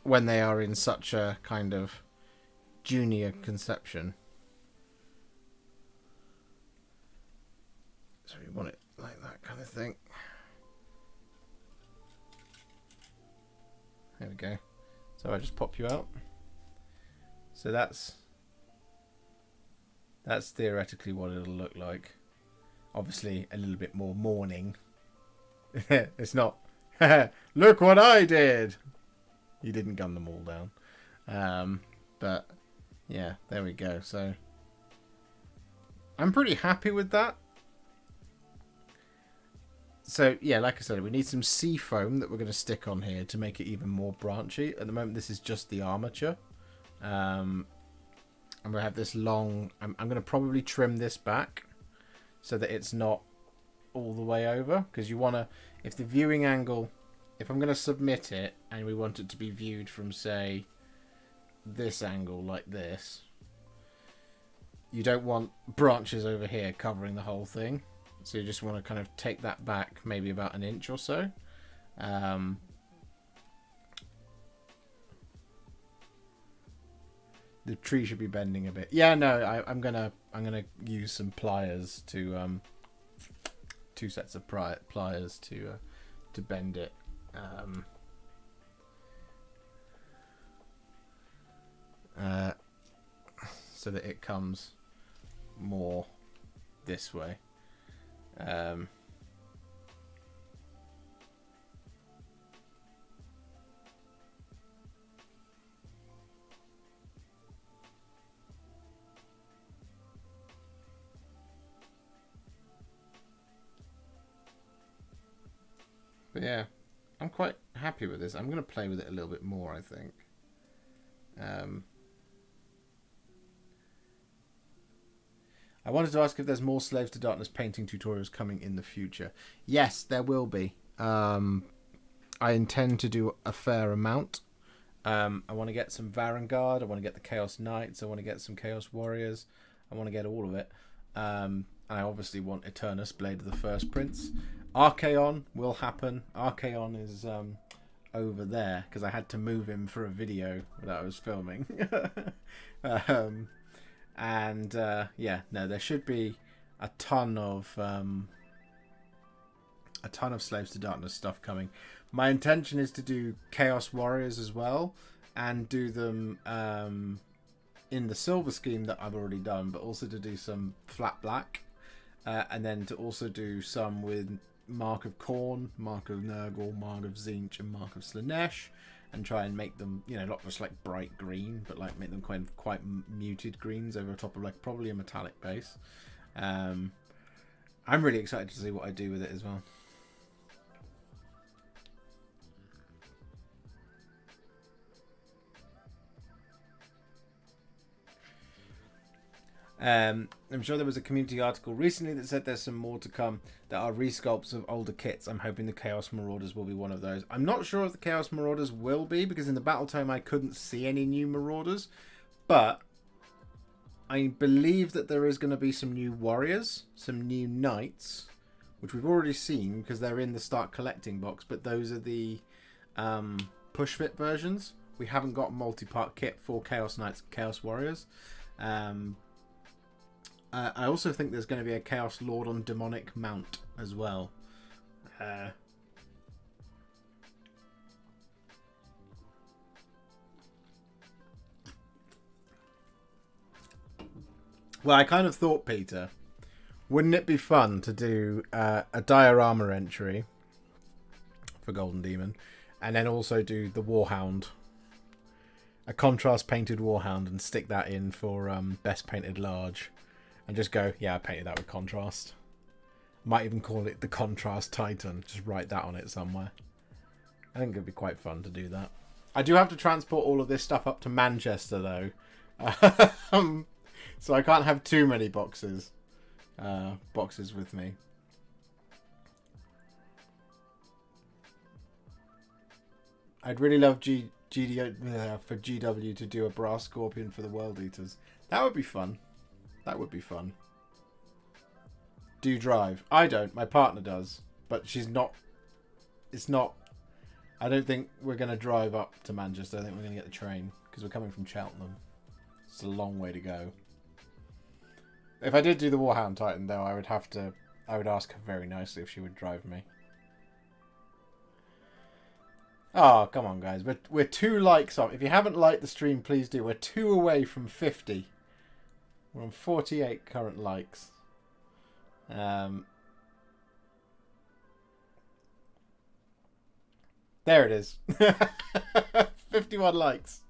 when they are in such a kind of junior conception. So you want it like that kind of thing. There we go. So I just pop you out. So that's theoretically what it'll look like. obviously a little bit more mourning. It's not, look what I did. You didn't gun them all down. But yeah, there we go. So I'm pretty happy with that. So yeah, like I said, we need some sea foam that we're going to stick on here to make it even more branchy. At the moment, this is just the armature. And we'll have this long... I'm going to probably trim this back so that it's not all the way over. Because you want to... If the viewing angle... If I'm going to submit it and we want it to be viewed from, say, this angle like this, you don't want branches over here covering the whole thing. So you just want to kind of take that back maybe about an inch or so. The tree should be bending a bit. Yeah, no, I'm gonna use some pliers to 2 sets of pliers to bend it. So that it comes more this way. But yeah, I'm quite happy with this. I'm going to play with it a little bit more, I think. I wanted to ask if there's more Slaves to Darkness painting tutorials coming in the future. Yes, there will be. I intend to do a fair amount. I want to get some Varangard. I want to get the Chaos Knights. I want to get some Chaos Warriors. I want to get all of it. I obviously want Eternus, Blade of the First Prince. Archaon will happen. Archaon is over there because I had to move him for a video that I was filming. Yeah, no, there should be a ton of Slaves to Darkness stuff coming. My intention is to do Chaos Warriors as well and do them in the silver scheme that I've already done, but also to do some flat black, and then to also do some with Mark of Khorne, Mark of Nurgle, Mark of Tzeentch, and Mark of Slaanesh, and try and make them, you know, not just like bright green, but like make them quite muted greens over top of like probably a metallic base. I'm really excited to see what I do with it as well. I'm sure there was a community article recently that said there's some more to come that are resculpts of older kits. I'm hoping the Chaos Marauders will be one of those. I'm not sure if the Chaos Marauders will be, because in the Battle Tome I couldn't see any new Marauders, but I believe that there is going to be some new Warriors, some new Knights, which we've already seen because they're in the Start Collecting box, but those are the push fit versions. We haven't got a multi-part kit for Chaos Knights and Chaos Warriors. I also think there's going to be a Chaos Lord on Demonic Mount as well. Well, I kind of thought, Peter, wouldn't it be fun to do a diorama entry for Golden Demon, and then also do the Warhound, a contrast painted Warhound, and stick that in for Best Painted Large. And just go, yeah, I painted that with contrast. Might even call it the Contrast Titan. Just write that on it somewhere. I think it'd be quite fun to do that. I do have to transport all of this stuff up to Manchester, though. So I can't have too many boxes with me. I'd really love for GW to do a Brass Scorpion for the World Eaters. That would be fun. That would be fun. Do you drive? I don't. My partner does. But she's not... It's not... I don't think we're going to drive up to Manchester. I think we're going to get the train. Because we're coming from Cheltenham. It's a long way to go. If I did do the Warhound Titan, though, I would ask her very nicely if she would drive me. Oh, come on, guys. We're 2 likes off. If you haven't liked the stream, please do. We're 2 away from 50. We're on 48 current likes. There it is. 51 likes.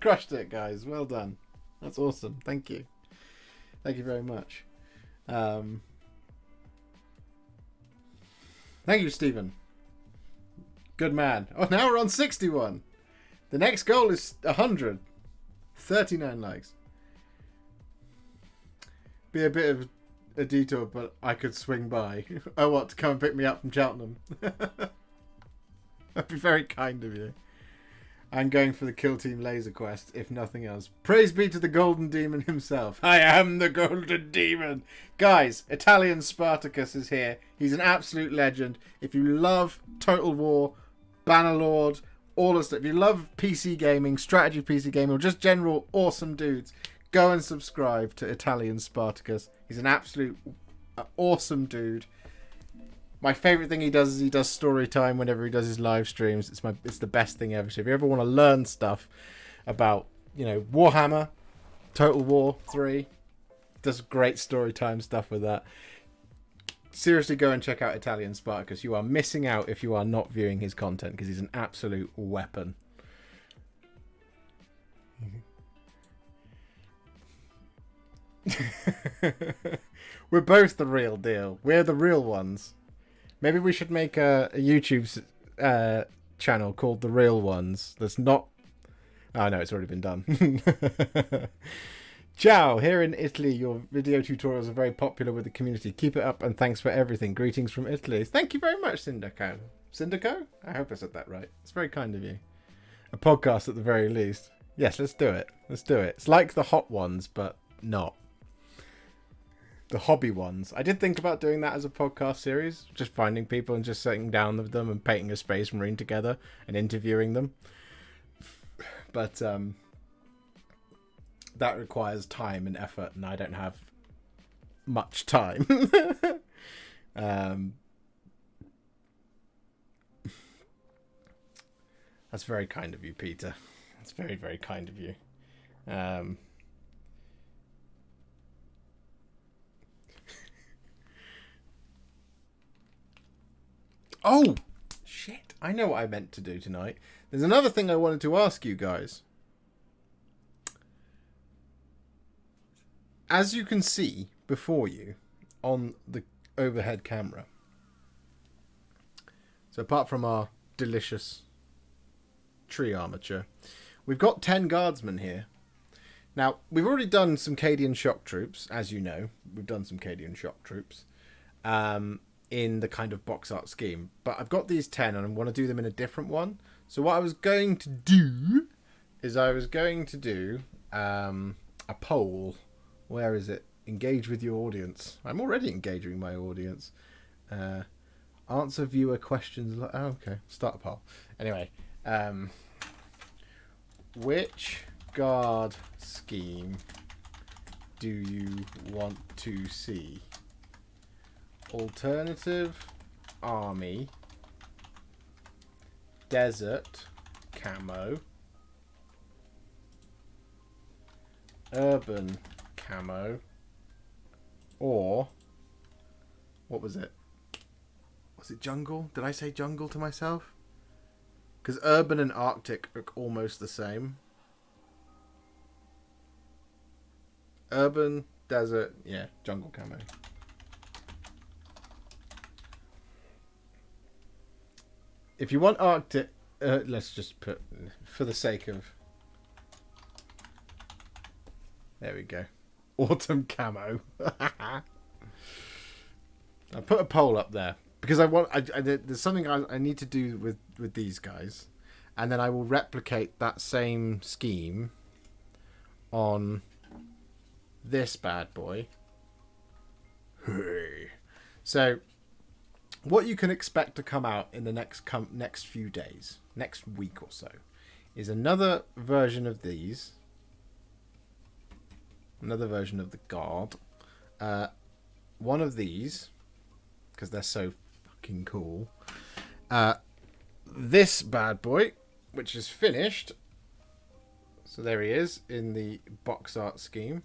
Crushed it, guys. Well done. That's awesome. Thank you. Thank you very much. Thank you, Stephen. Good man. Oh, now we're on 61. The next goal is 100. 39 likes. Be a bit of a detour, but I could swing by. Oh, what? To come and pick me up from Cheltenham? That'd be very kind of you. I'm going for the Kill Team Laser Quest, if nothing else. Praise be to the Golden Demon himself. I am the Golden Demon. Guys, Italian Spartacus is here. He's an absolute legend. If you love Total War, Bannerlord, all this stuff, if you love PC gaming, strategy PC gaming, or just general awesome dudes, go and subscribe to Italian Spartacus. He's an absolute awesome dude. My favourite thing he does is he does story time whenever he does his live streams. It's the best thing ever. So if you ever want to learn stuff about, Warhammer, Total War 3, does great story time stuff with that. Seriously, go and check out Italian Spartacus. You are missing out if you are not viewing his content, because he's an absolute weapon. We're both the real deal. We're the real ones. Maybe we should make a YouTube channel called The Real Ones. That's not... Oh, no, it's already been done. Ciao! Here in Italy, your video tutorials are very popular with the community. Keep it up, and thanks for everything. Greetings from Italy. Thank you very much, Syndico. Syndico? I hope I said that right. It's very kind of you. A podcast at the very least. Yes, let's do it. Let's do it. It's like the hot ones, but not. The hobby ones. I did think about doing that as a podcast series, just finding people and just sitting down with them and painting a space marine together and interviewing them. But that requires time and effort, and I don't have much time. That's very kind of you, Peter. That's very, very kind of you. Oh, shit. I know what I meant to do tonight. There's another thing I wanted to ask you guys. As you can see before you on the overhead camera, so apart from our delicious tree armature, we've got 10 guardsmen here. Now, we've already done some Cadian shock troops, as you know. We've done some Cadian shock troops. In the kind of box art scheme, but I've got these 10 and I want to do them in a different one. So what I was going to do is I was going to do a poll. Where is it? Engage with your audience. I'm already engaging my audience. Answer viewer questions. Oh, okay. Start a poll. Anyway, which guard scheme do you want to see? Alternative army, desert camo, urban camo, or what was it? Was it jungle? Did I say jungle to myself? Because urban and Arctic are almost the same. Urban, desert, yeah, jungle camo. If you want Arctic, let's just put, for the sake of... There we go. Autumn camo. I put a poll up there because I want. There's something I need to do with these guys, and then I will replicate that same scheme on this bad boy. So, what you can expect to come out in the next few days, next week or so, is another version of these. Another version of the guard. One of these, because they're so fucking cool. This bad boy, which is finished. So there he is in the box art scheme.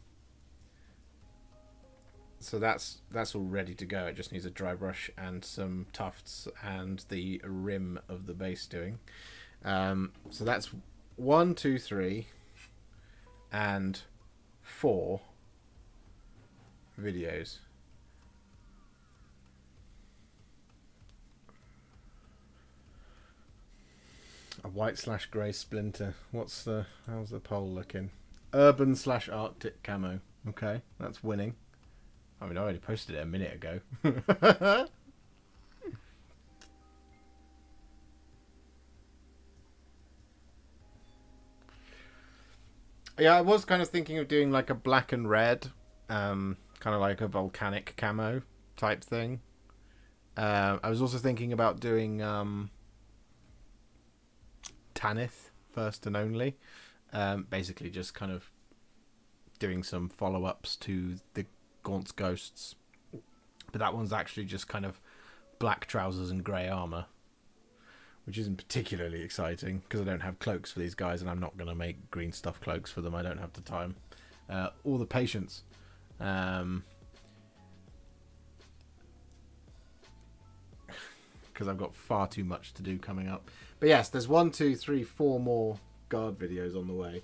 So that's all ready to go. It just needs a dry brush and some tufts and the rim of the base doing. So that's 1, 2, 3, and 4 videos. A white/grey splinter. How's the poll looking? Urban/Arctic camo. Okay, that's winning. I mean, I already posted it a minute ago. Yeah, I was kind of thinking of doing like a black and red, kind of like a volcanic camo type thing. I was also thinking about doing Tanith first and only. Basically just kind of doing some follow-ups to the Gaunt's Ghosts. But that one's actually just kind of black trousers and grey armour, which isn't particularly exciting because I don't have cloaks for these guys and I'm not going to make green stuff cloaks for them. I don't have the time or the patience. Because I've got far too much to do coming up. But yes, there's 1, 2, 3, 4 more guard videos on the way.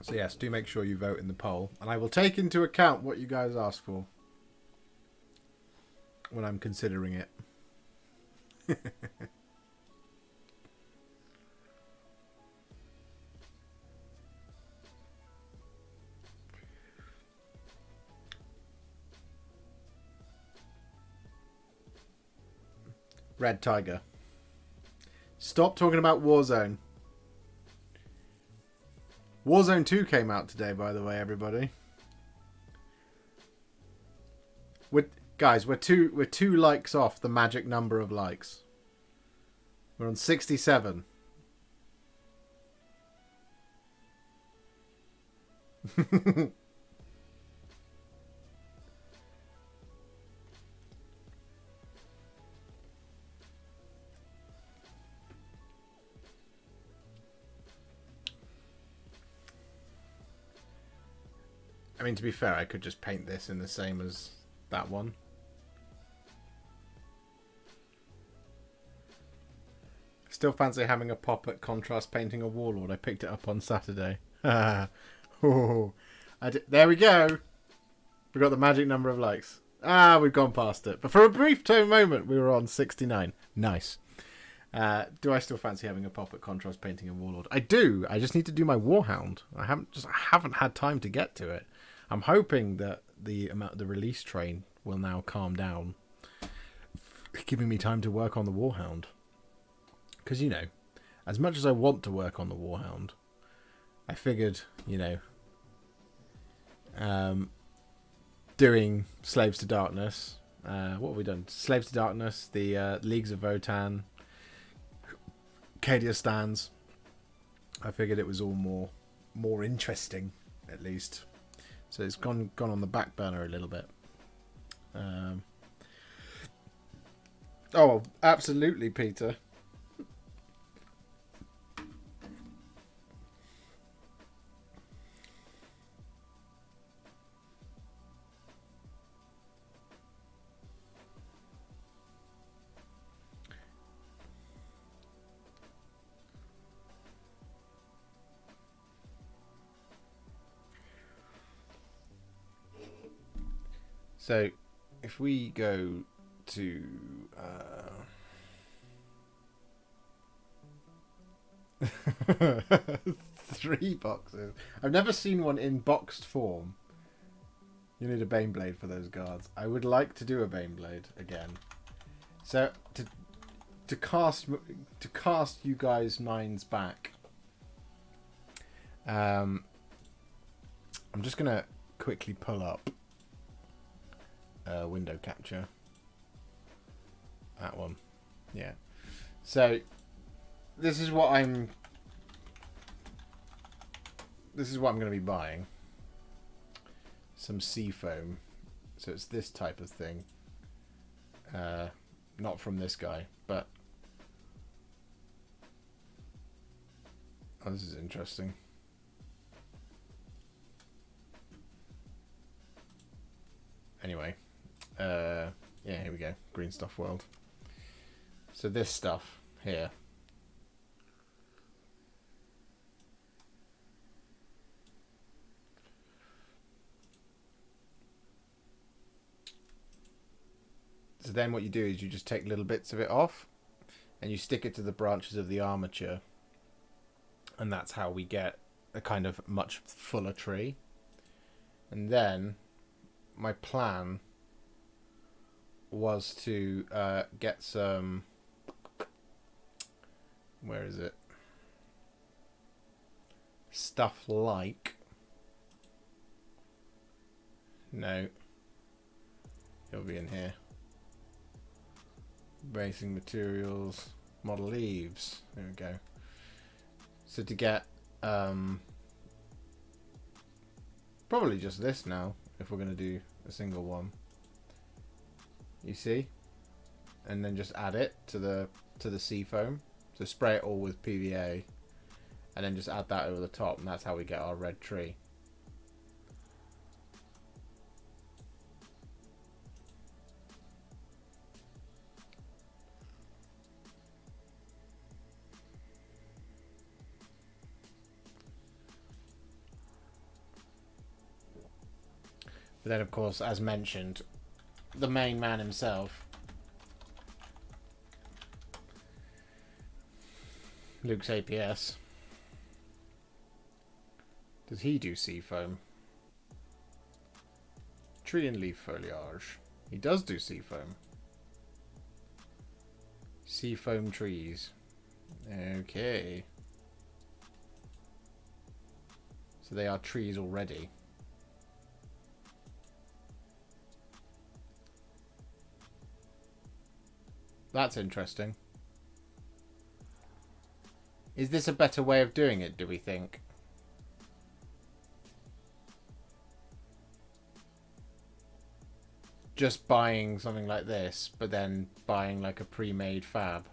So yes, do make sure you vote in the poll. And I will take into account what you guys ask for when I'm considering it. Red Tiger. Stop talking about Warzone. Warzone 2 came out today, by the way, everybody. Guys, we're two likes off the magic number of likes. We're on 67. I mean, to be fair, I could just paint this in the same as that one. Still fancy having a pop at contrast painting a warlord. I picked it up on Saturday. There we go. We got the magic number of likes. We've gone past it. But for a brief moment, we were on 69. Nice. Do I still fancy having a pop at contrast painting a warlord? I do. I just need to do my warhound. I haven't had time to get to it. I'm hoping that the release train will now calm down, giving me time to work on the warhound. Because, you know, as much as I want to work on the warhound, I figured, you know, doing Slaves to Darkness. What have we done? Slaves to Darkness, the Leagues of Votan, Cadia Stands. I figured it was all more interesting, at least. So it's gone on the back burner a little bit. Oh, absolutely, Peter. So, if we go to 3 boxes. I've never seen one in boxed form. You need a Baneblade for those guards. I would like to do a Baneblade again. So to cast you guys' minds back. I'm just gonna quickly pull up window capture. That one. Yeah. So this is what I'm going to be buying. Some sea foam. So it's this type of thing. Not from this guy, but Oh, this is interesting. Anyway, yeah, here we go. Green stuff world. So this stuff here. So then what you do is you just take little bits of it off and you stick it to the branches of the armature. And that's how we get a kind of much fuller tree. And then my plan was to get some... Where is it? Stuff like... No. It'll be in here. Basing materials. Model leaves. There we go. So to get... probably just this now, if we're going to do a single one. You see? And then just add it to the sea foam. So spray it all with PVA. And then just add that over the top. And that's how we get our red tree. But then, of course, as mentioned, the main man himself, Luke's APS, does he do sea foam? Tree and leaf foliage. He does do sea foam. Sea foam trees. Okay. So they are trees already. That's interesting. Is this a better way of doing it, do we think? Just buying something like this, but then buying like a pre-made fab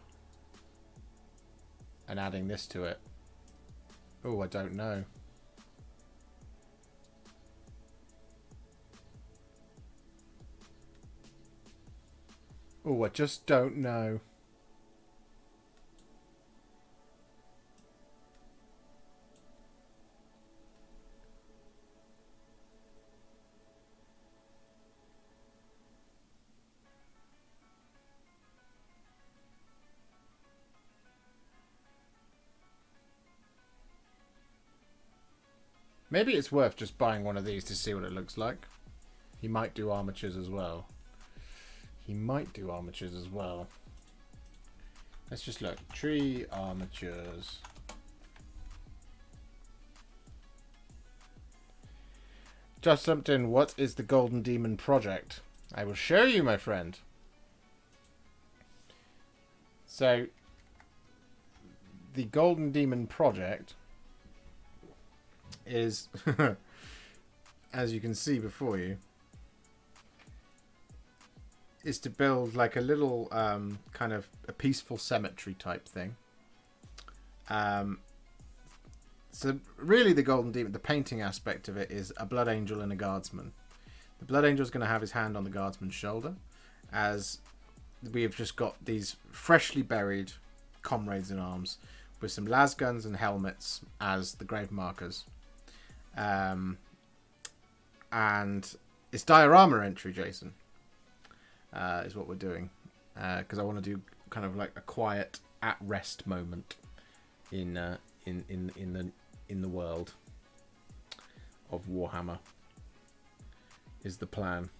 and adding this to it. Oh, I don't know. Oh, I just don't know. Maybe it's worth just buying one of these to see what it looks like. He might do armatures as well. He might do armatures as well. Let's just look. Tree armatures. Just something. What is the Golden Demon project? I will show you, my friend. So, the Golden Demon project is, as you can see before you, is to build like a little kind of a peaceful cemetery type thing. So really the Golden Demon, the painting aspect of it is a blood angel and a guardsman. The blood angel is going to have his hand on the guardsman's shoulder, as we have just got these freshly buried comrades in arms with some las guns and helmets as the grave markers. And it's diorama entry, Jason. Is what we're doing, because I want to do kind of like a quiet at rest moment in the world of Warhammer. Is the plan.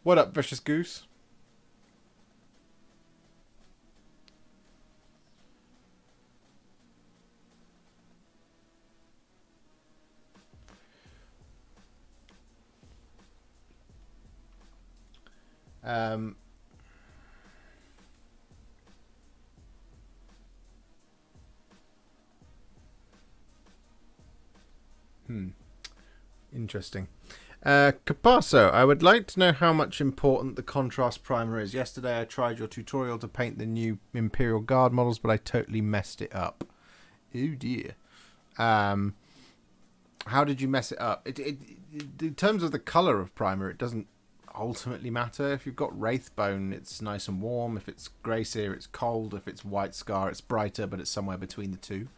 What up, Vicious Goose? Um, Interesting. Capasso, I would like to know how much important the contrast primer is. Yesterday I tried your tutorial to paint the new Imperial Guard models, but I totally messed it up. Oh dear. How did you mess it up? In terms of the colour of primer, it doesn't ultimately matter. If you've got Wraithbone, it's nice and warm. If it's Grey Seer, it's cold. If it's White Scar, it's brighter, but it's somewhere between the two.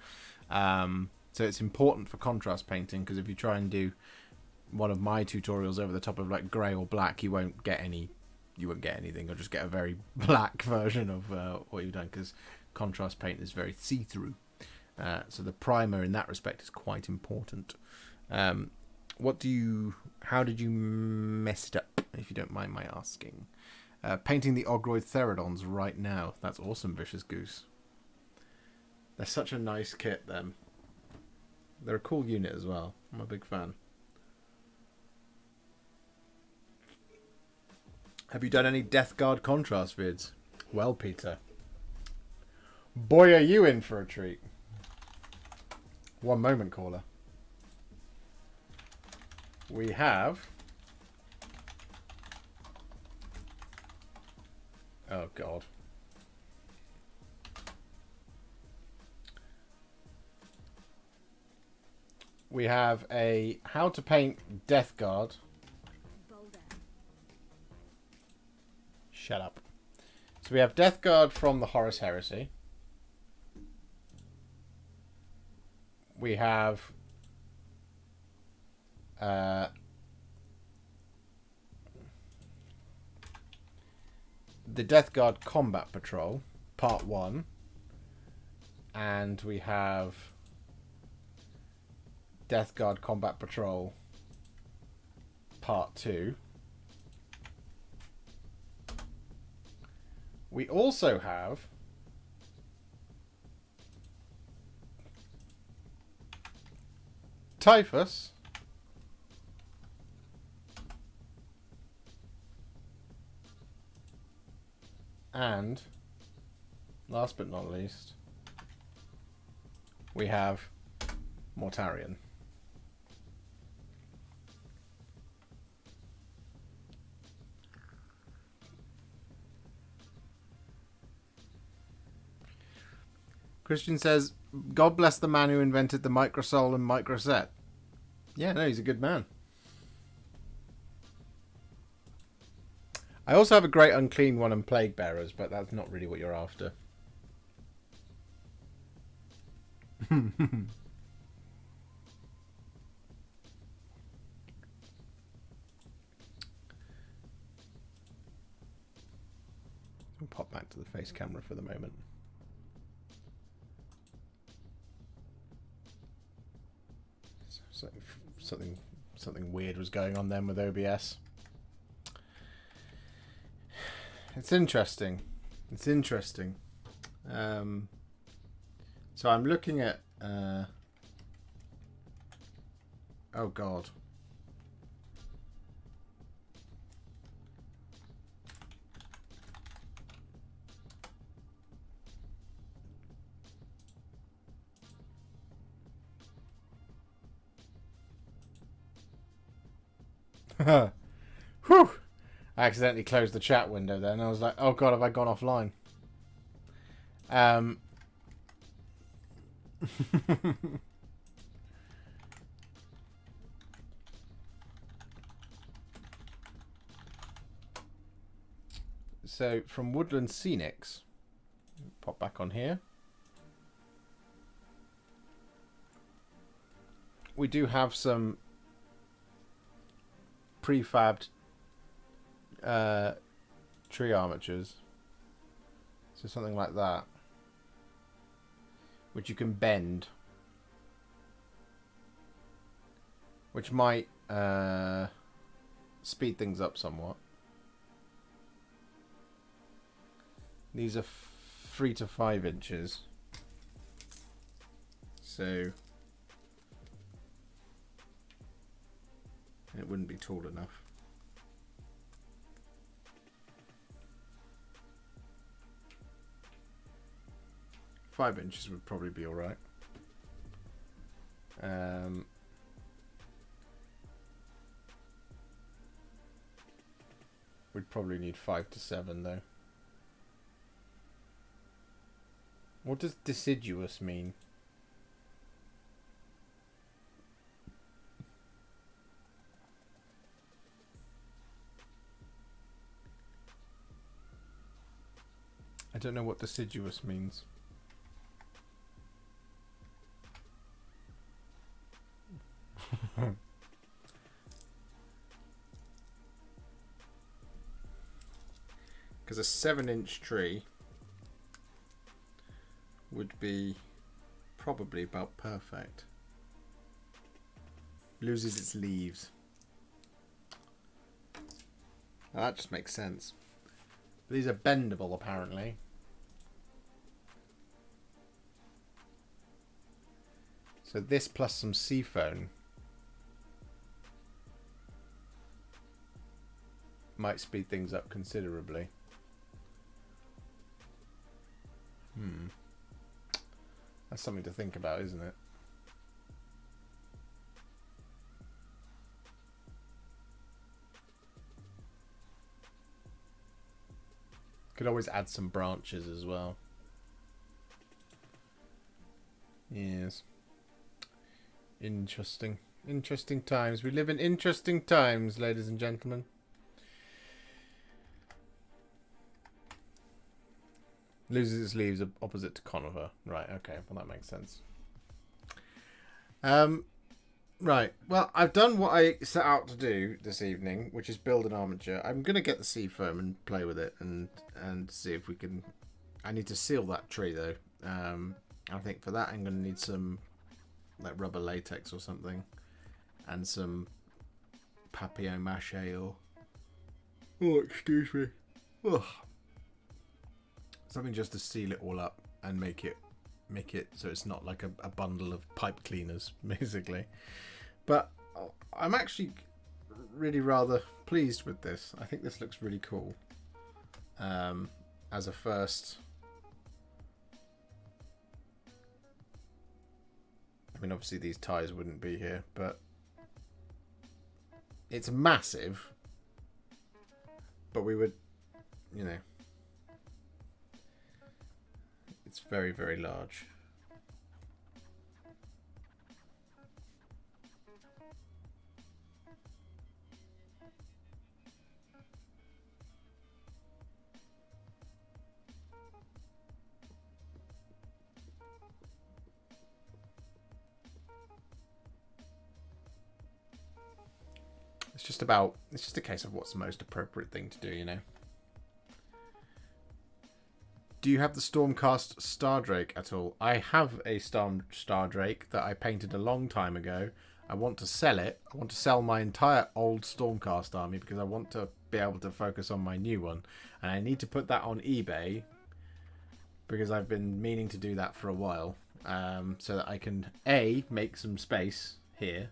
So it's important for contrast painting, because if you try and do one of my tutorials over the top of like grey or black, you won't get anything. You'll just get a very black version of what you've done, because contrast paint is very see-through. So the primer in that respect is quite important. How did you mess it up, if you don't mind my asking? Painting the Ogroid Therodons right now. That's awesome, Vicious Goose. They're such a nice kit, them. They're a cool unit as well. I'm a big fan. Have you done any Death Guard contrast vids? Well, Peter. Boy, are you in for a treat. One moment, caller. We have... Oh, God. We have a How to Paint Death Guard. Shut up. So we have Death Guard from the Horus Heresy. We have the Death Guard Combat Patrol, Part 1. And we have Death Guard Combat Patrol, Part 2. We also have Typhus, and last but not least, we have Mortarion. Christian says, God bless the man who invented the microsol and microset. Yeah, no, he's a good man. I also have a great unclean one and plague bearers, but that's not really what you're after. We'll pop back to the face camera for the moment. Something weird was going on then with OBS. It's interesting. It's interesting. So I'm looking at... oh, God. Whew! I accidentally closed the chat window then. I was like, oh God, have I gone offline? So, from Woodland Scenics, pop back on here. We do have some prefabbed tree armatures, so something like that, which you can bend, which might speed things up somewhat. These are 3 to 5 inches, so it wouldn't be tall enough. 5 inches would probably be all right. We'd probably need 5 to 7 though. What does deciduous mean? I don't know what deciduous means. Because a 7-inch tree would be probably about perfect. Loses its leaves. Now that just makes sense. These are bendable apparently. So this plus some seafoam might speed things up considerably. That's something to think about, isn't it? Could always add some branches as well. Yes. Interesting. Interesting times. We live in interesting times, ladies and gentlemen. Loses its leaves opposite to conifer. Right, okay. Well, that makes sense. Right. Well, I've done what I set out to do this evening, which is build an armature. I'm going to get the seafoam and play with it and see if we can... I need to seal that tree, though. I think for that I'm going to need some like rubber latex or something. And some papier-mâché or... Oh, excuse me. Ugh. Something just to seal it all up and make it so it's not like a bundle of pipe cleaners, basically. But I'm actually really rather pleased with this. I think this looks really cool. As a first... I mean, obviously these ties wouldn't be here, but it's massive. But we would, you know... It's very, very large. It's just a case of what's the most appropriate thing to do, you know. Do you have the Stormcast Stardrake at all? I have a Stardrake that I painted a long time ago. I want to sell it. I want to sell my entire old Stormcast army because I want to be able to focus on my new one. And I need to put that on eBay because I've been meaning to do that for a while. So that I can, A, make some space here.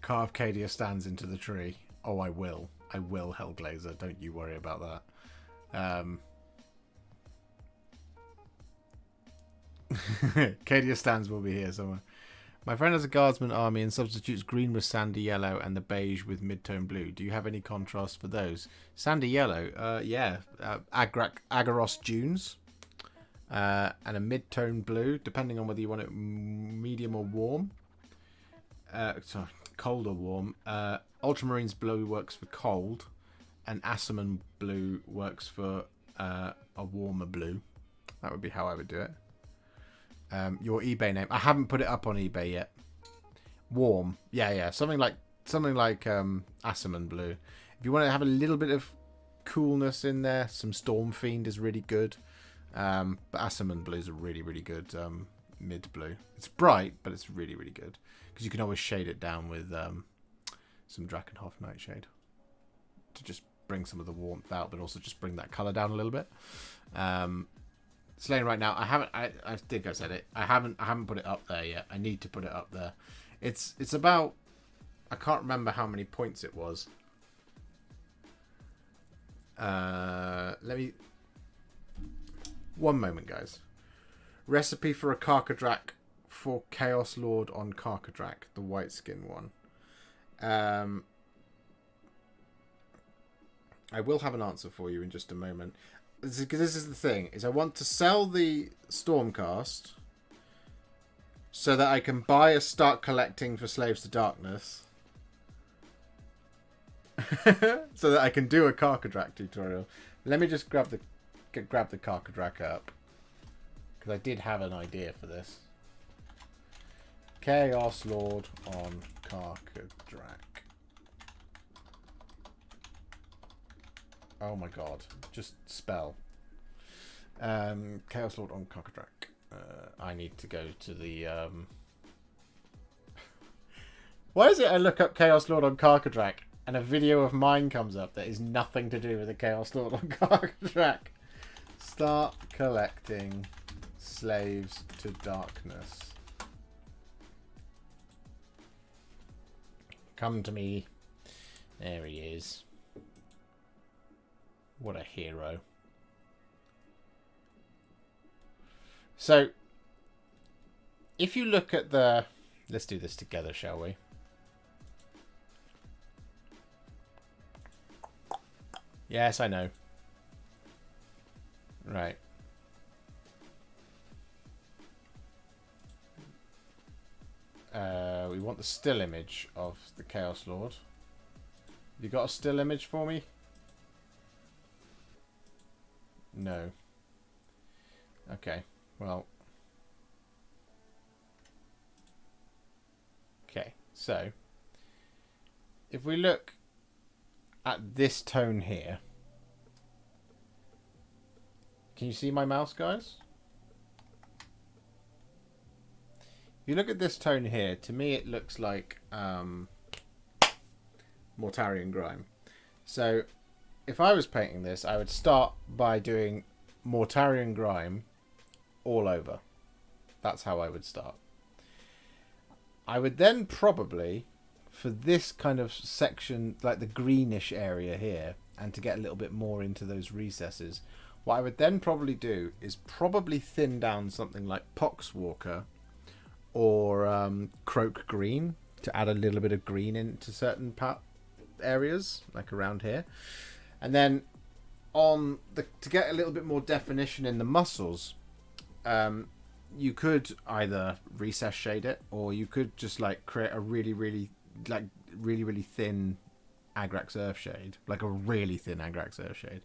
Carve Cadia stands into the tree. Oh, I will. I will, Hellglazer. Don't you worry about that. Cadia stands will be here somewhere. My friend has a guardsman army and substitutes green with sandy yellow and the beige with mid-tone blue. Do you have any contrast for those? Sandy yellow, yeah. Agaros dunes. And a mid-tone blue, depending on whether you want it medium or warm. Sorry, cold or warm. Ultramarines blue works for cold, and Assaman blue works for a warmer blue. That would be how I would do it. Your eBay name. I haven't put it up on eBay yet. Warm. Yeah. Something like Assaman blue. If you want to have a little bit of coolness in there, some Storm Fiend is really good. But Assaman blue is a really, really good mid blue. It's bright, but it's really, really good. Because you can always shade it down with some Drakenhof Nightshade. To just bring some of the warmth out, but also just bring that colour down a little bit. Slaying right now, I think I said it. I haven't put it up there yet. I need to put it up there. It's about, I can't remember how many points it was. Let me... One moment, guys. Recipe for a Karkadrak for Chaos Lord on Karkadrak, the white skin one. I will have an answer for you in just a moment. This is the thing, is I want to sell the Stormcast so that I can start collecting for Slaves to Darkness. So that I can do a Karkadrak tutorial. Let me just grab the Karkadrak up. Because I did have an idea for this. Chaos Lord on Karkadrak. Oh my god. Just spell. Chaos Lord on Karkadrak. I need to go to the... Why is it I look up Chaos Lord on Karkadrak and a video of mine comes up that is nothing to do with the Chaos Lord on Karkadrak? Start collecting Slaves to Darkness. Come to me. There he is. What a hero. So, if you look at the... Let's do this together, shall we? Yes, I know. Right. We want the still image of the Chaos Lord. Have you got a still image for me? No. Okay, well. Okay, so. If we look at this tone here. Can you see my mouse, guys? If you look at this tone here, to me it looks like Mortarion Grime. So if I was painting this, I would start by doing Mortarion Grime all over. That's how I would start. I would then probably, for this kind of section, like the greenish area here, and to get a little bit more into those recesses, what I would then probably do is probably thin down something like Poxwalker or Croak Green to add a little bit of green into certain areas, like around here. And then on to get a little bit more definition in the muscles, you could either recess shade it, or you could just like create a really thin Agrax Earth shade, like a really thin Agrax Earth shade,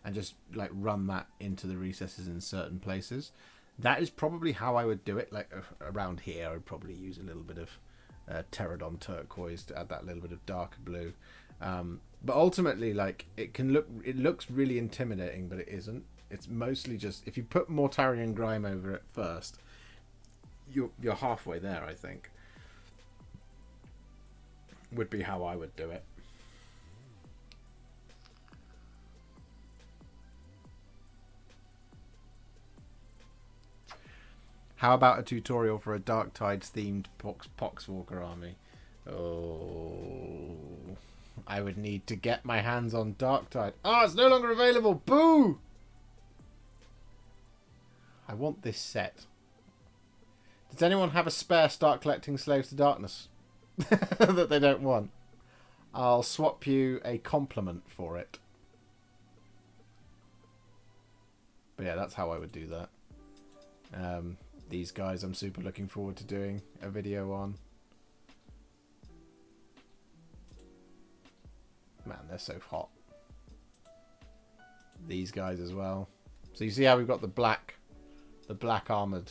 and just like run that into the recesses in certain places. That is probably how I would do it. Like around here, I would probably use a little bit of Pterodon turquoise to add that little bit of darker blue. But ultimately, like it looks really intimidating, but it isn't. It's mostly just if you put Mortarion Grime over it first, you're halfway there. I think would be how I would do it. How about a tutorial for a Dark Tides themed Poxwalker army? Oh, I would need to get my hands on Dark Tide. Oh, it's no longer available. Boo! I want this set. Does anyone have a spare Start Collecting Slaves to Darkness that they don't want? I'll swap you a compliment for it. But yeah, that's how I would do that. These guys I'm super looking forward to doing a video on. Man, they're so hot. These guys as well. So you see how we've got the black armored.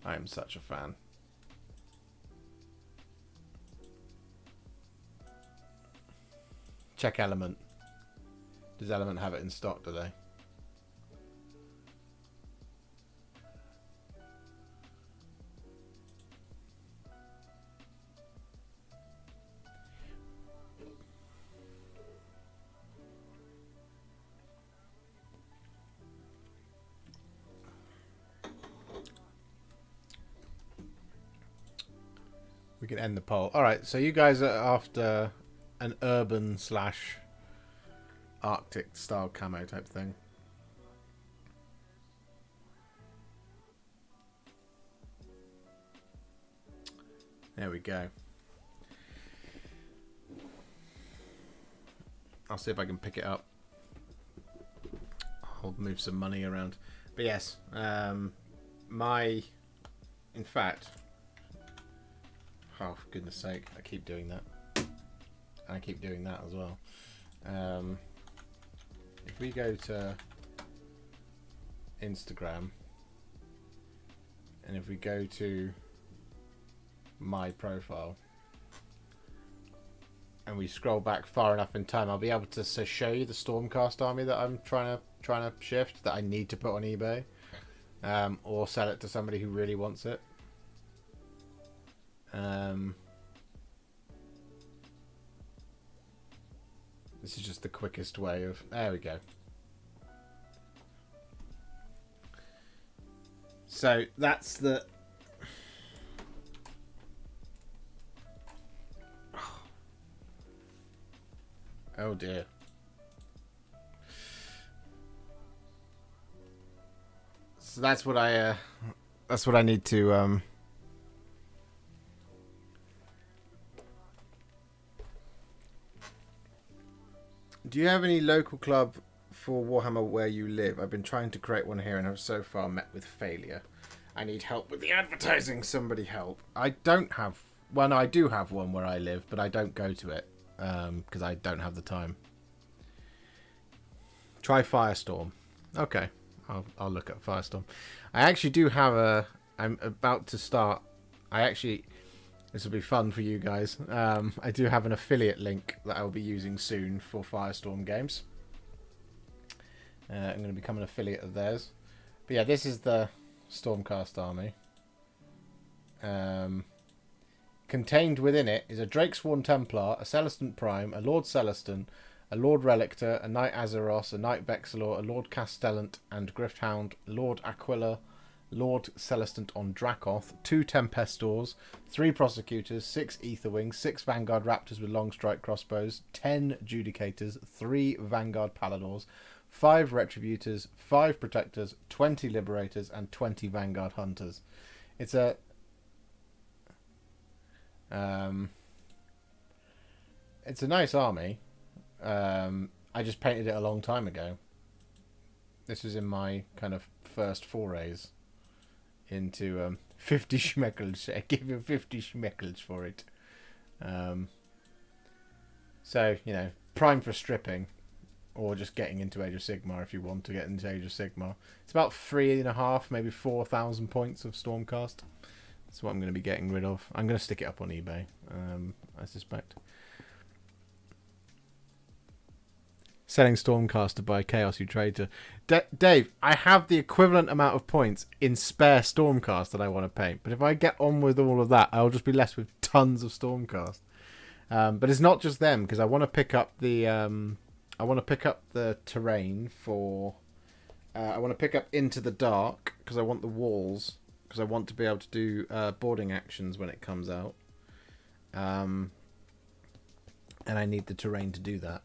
I am such a fan. Check Element. Does Element have it in stock, do they? We can end the poll. All right, so you guys are after an urban slash Arctic style camo type thing. There we go. I'll see if I can pick it up. I'll move some money around. But yes, in fact, oh, for goodness sake, I keep doing that. And I keep doing that as well. If we go to Instagram, and if we go to my profile, and we scroll back far enough in time, I'll be able to show you the Stormcast army that I'm trying to shift, that I need to put on eBay, or sell it to somebody who really wants it. This is just the quickest way of... There we go. So that's the... Oh dear. So that's what I need to Do you have any local club for Warhammer where you live? I've been trying to create one here and have so far met with failure. I need help with the advertising. Somebody help. I don't have one. I do have one where I live, but I don't go to it because I don't have the time. Try Firestorm. Okay, I'll look at Firestorm. I actually do have a... I'm about to start... This will be fun for you guys. I do have an affiliate link that I will be using soon for Firestorm games. I'm going to become an affiliate of theirs. But yeah, this is the Stormcast army. Contained within it is a Drakesworn Templar, a Celestant Prime, a Lord Celestin, a Lord Relictor, a Knight Azeros, a Knight Vexilor, a Lord Castellant and Grifthound, Lord Aquila, Lord Celestant on Dracoth, 2 Tempestors, 3 Prosecutors, 6 Aetherwings, 6 Vanguard Raptors with long strike crossbows, 10 Judicators, 3 Vanguard Paladors, 5 Retributors, 5 Protectors, 20 Liberators, and 20 Vanguard Hunters. It's a... it's a nice army. I just painted it a long time ago. This was in my kind of first forays into 50 schmeckles. I give you 50 schmeckles for it. So, you know, prime for stripping, or just getting into Age of Sigmar if you want to get into Age of Sigmar. It's about 3.5, maybe 4,000 points of Stormcast. That's what I'm going to be getting rid of. I'm going to stick it up on eBay, I suspect. Selling Stormcast to buy Chaos, you traitor. Dave, I have the equivalent amount of points in spare Stormcast that I want to paint. But if I get on with all of that, I'll just be left with tons of Stormcast. But it's not just them, because I want to pick up the terrain for. I want to pick up Into the Dark because I want the walls, because I want to be able to do boarding actions when it comes out. And I need the terrain to do that.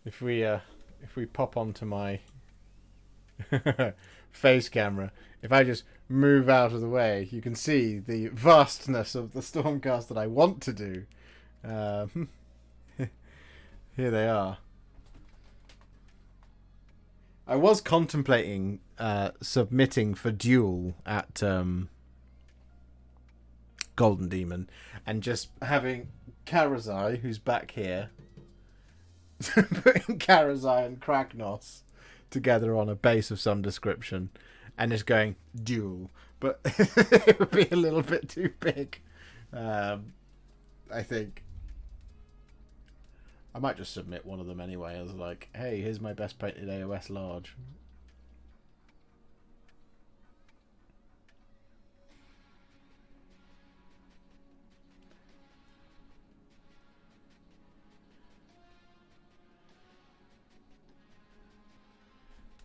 If we pop onto my face camera, if I just move out of the way, you can see the vastness of the Stormcast that I want to do. Here they are. I was contemplating submitting for duel at Golden Demon and just having Karazai, who's back here, putting Karazai and Kragnos together on a base of some description and just going duel, but it would be a little bit too big. I think I might just submit one of them anyway as like, hey, here's my best painted AOS large.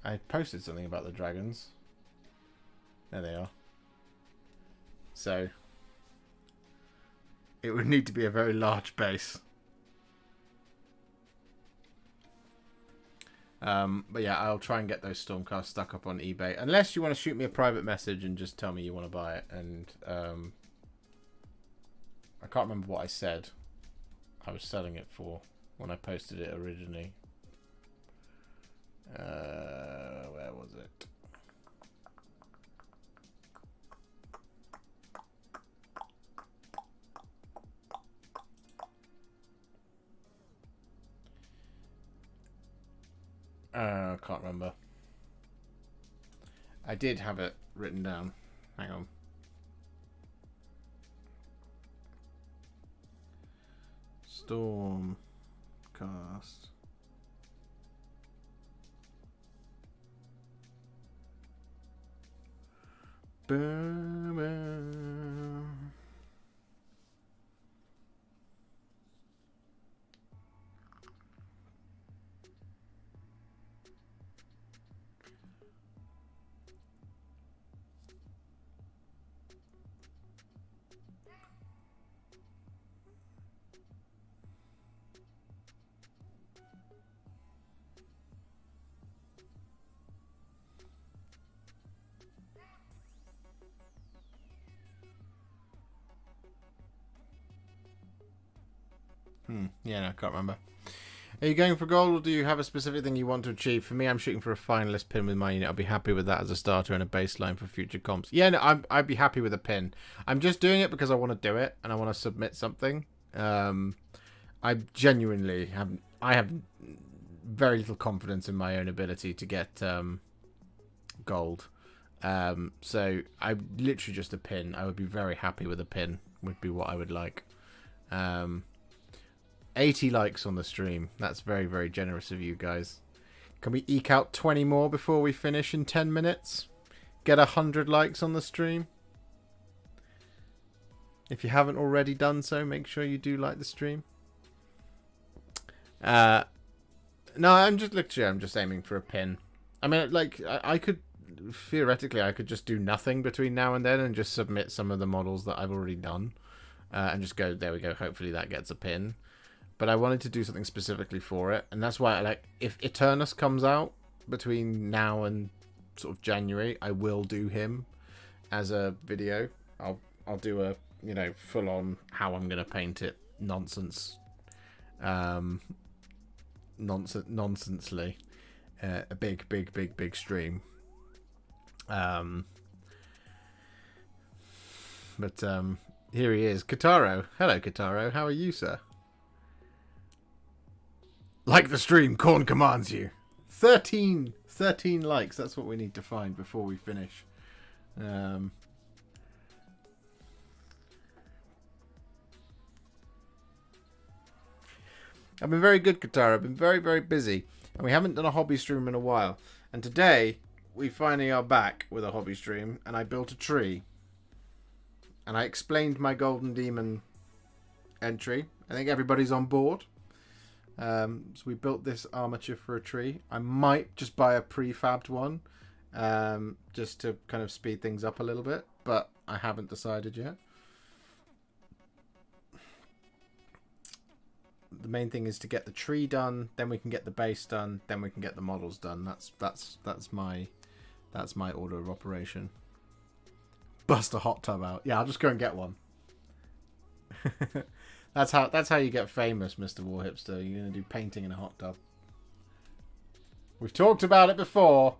I posted something about the dragons. There they are. So it would need to be a very large base. But yeah, I'll try and get those Stormcast stuck up on eBay. Unless you want to shoot me a private message and just tell me you want to buy it. And I can't remember what I said I was selling it for when I posted it originally. Where was it? I can't remember. I did have it written down. Hang on. Stormcast. Yeah, no, I can't remember. Are you going for gold, or do you have a specific thing you want to achieve? For me, I'm shooting for a finalist pin with my unit. I'll be happy with that as a starter and a baseline for future comps. Yeah, no, I'd be happy with a pin. I'm just doing it because I want to do it and I want to submit something. I genuinely have very little confidence in my own ability to get gold. So I'm literally just a pin. I would be very happy with a pin. Would be what I would like. 80 likes on the stream. That's very, very generous of you guys. Can we eke out 20 more before we finish in 10 minutes? Get 100 likes on the stream. If you haven't already done so, make sure you do like the stream. No, I'm just aiming for a pin. I mean, like, I could theoretically, I could just do nothing between now and then and just submit some of the models that I've already done, and just go, there we go. Hopefully that gets a pin. But I wanted to do something specifically for it, and that's why I like, if Eternus comes out between now and sort of January, I will do him as a video. I'll do a, you know, full on how I'm gonna paint it nonsensely, a big stream. But here he is, Kataro. Hello, Kataro. How are you, sir? Like the stream, Corn commands you. 13 likes. That's what we need to find before we finish. I've been very good, Katara. I've been very, very busy. And we haven't done a hobby stream in a while. And today, we finally are back with a hobby stream. And I built a tree. And I explained my Golden Demon entry. I think everybody's on board. So we built this armature for a tree. I might just buy a prefabbed one. Just to kind of speed things up a little bit. But I haven't decided yet. The main thing is to get the tree done, then we can get the base done, then we can get the models done. That's my order of operation. Bust a hot tub out. Yeah, I'll just go and get one. That's how you get famous, Mr. Warhipster. You're gonna do painting in a hot tub. We've talked about it before.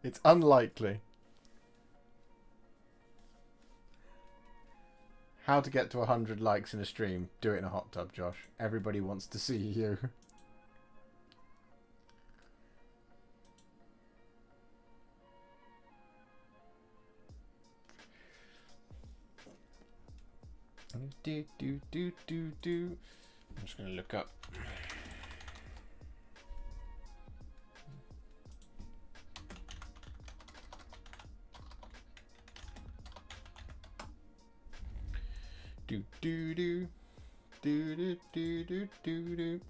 It's unlikely. How to get to 100 likes in a stream? Do it in a hot tub, Josh. Everybody wants to see you. I'm just going to look up. Do do do do do do do do do.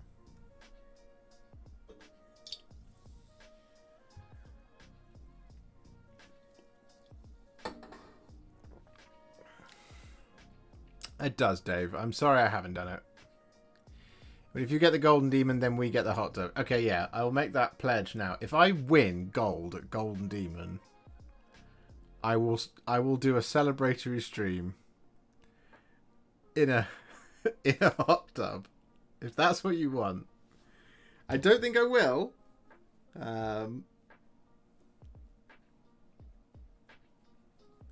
It does, Dave. I'm sorry I haven't done it. But if you get the Golden Demon, then we get the hot tub. Okay, yeah, I will make that pledge now. If I win gold at Golden Demon, I will do a celebratory stream in a in a hot tub. If that's what you want. I don't think I will.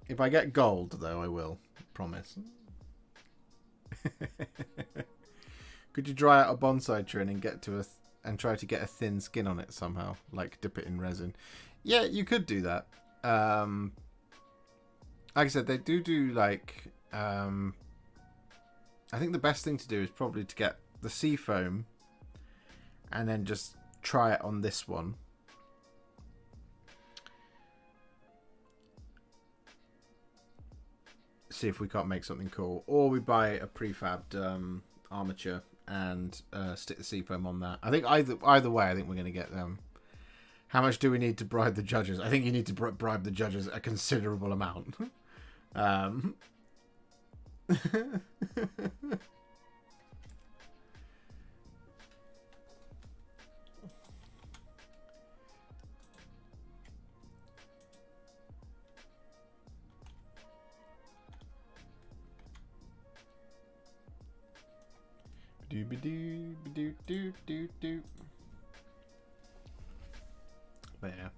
If I get gold, though, I will. Promise. Could you dry out a bonsai tree and get to and try to get a thin skin on it somehow, like dip it in resin? Yeah, you could do that. Like I said, they do like. I think the best thing to do is probably to get the sea foam, and then just try it on this one. See if we can't make something cool, or we buy a prefabbed armature and stick the seafoam on that. I think either way, I think we're going to get them. How much do we need to bribe the judges? I think you need to bribe the judges a considerable amount. Do. But yeah.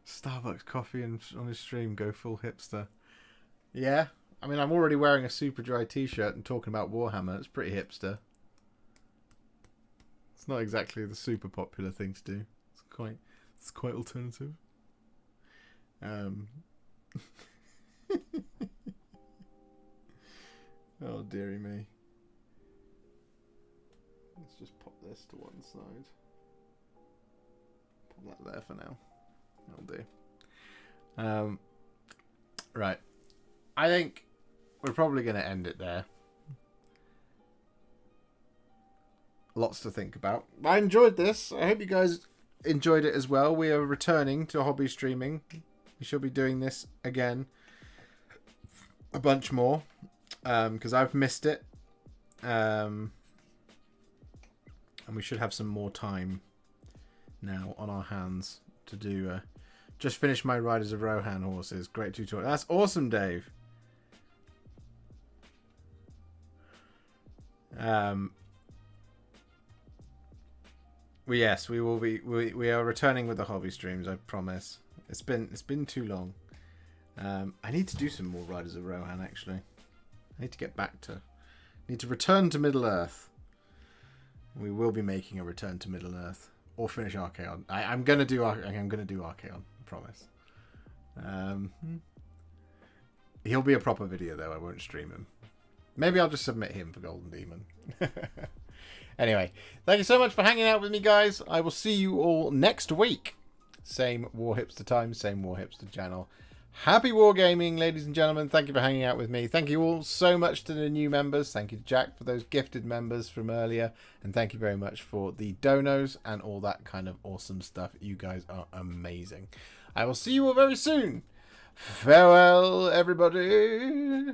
Starbucks coffee and on his stream, go full hipster. Yeah, I mean, I'm already wearing a super dry t-shirt and talking about Warhammer. It's pretty hipster. It's not exactly the super popular thing to do. It's quite alternative. Oh dearie me. Let's just pop this to one side. Put that there for now. That'll do. Right. I think we're probably going to end it there. Lots to think about. I enjoyed this. I hope you guys enjoyed it as well. We are returning to hobby streaming. We shall be doing this again. A bunch more. Because I've missed it. And we should have some more time now on our hands to do... just finished my Riders of Rohan horses. Great tutorial. That's awesome, Dave. Well, yes, we will be. We are returning with the hobby streams. I promise. It's been too long. I need to do some more Riders of Rohan. Actually, I need to get back to. Need to return to Middle Earth. We will be making a return to Middle Earth or finish Archaon. I'm gonna do Archaon. I promise. He'll be a proper video though. I won't stream him. Maybe I'll just submit him for Golden Demon. Anyway, thank you so much for hanging out with me, guys. I will see you all next week. Same Warhipster time, same Warhipster channel. Happy wargaming, ladies and gentlemen. Thank you for hanging out with me. Thank you all so much to the new members. Thank you to Jack for those gifted members from earlier. And thank you very much for the donos and all that kind of awesome stuff. You guys are amazing. I will see you all very soon. Farewell, everybody.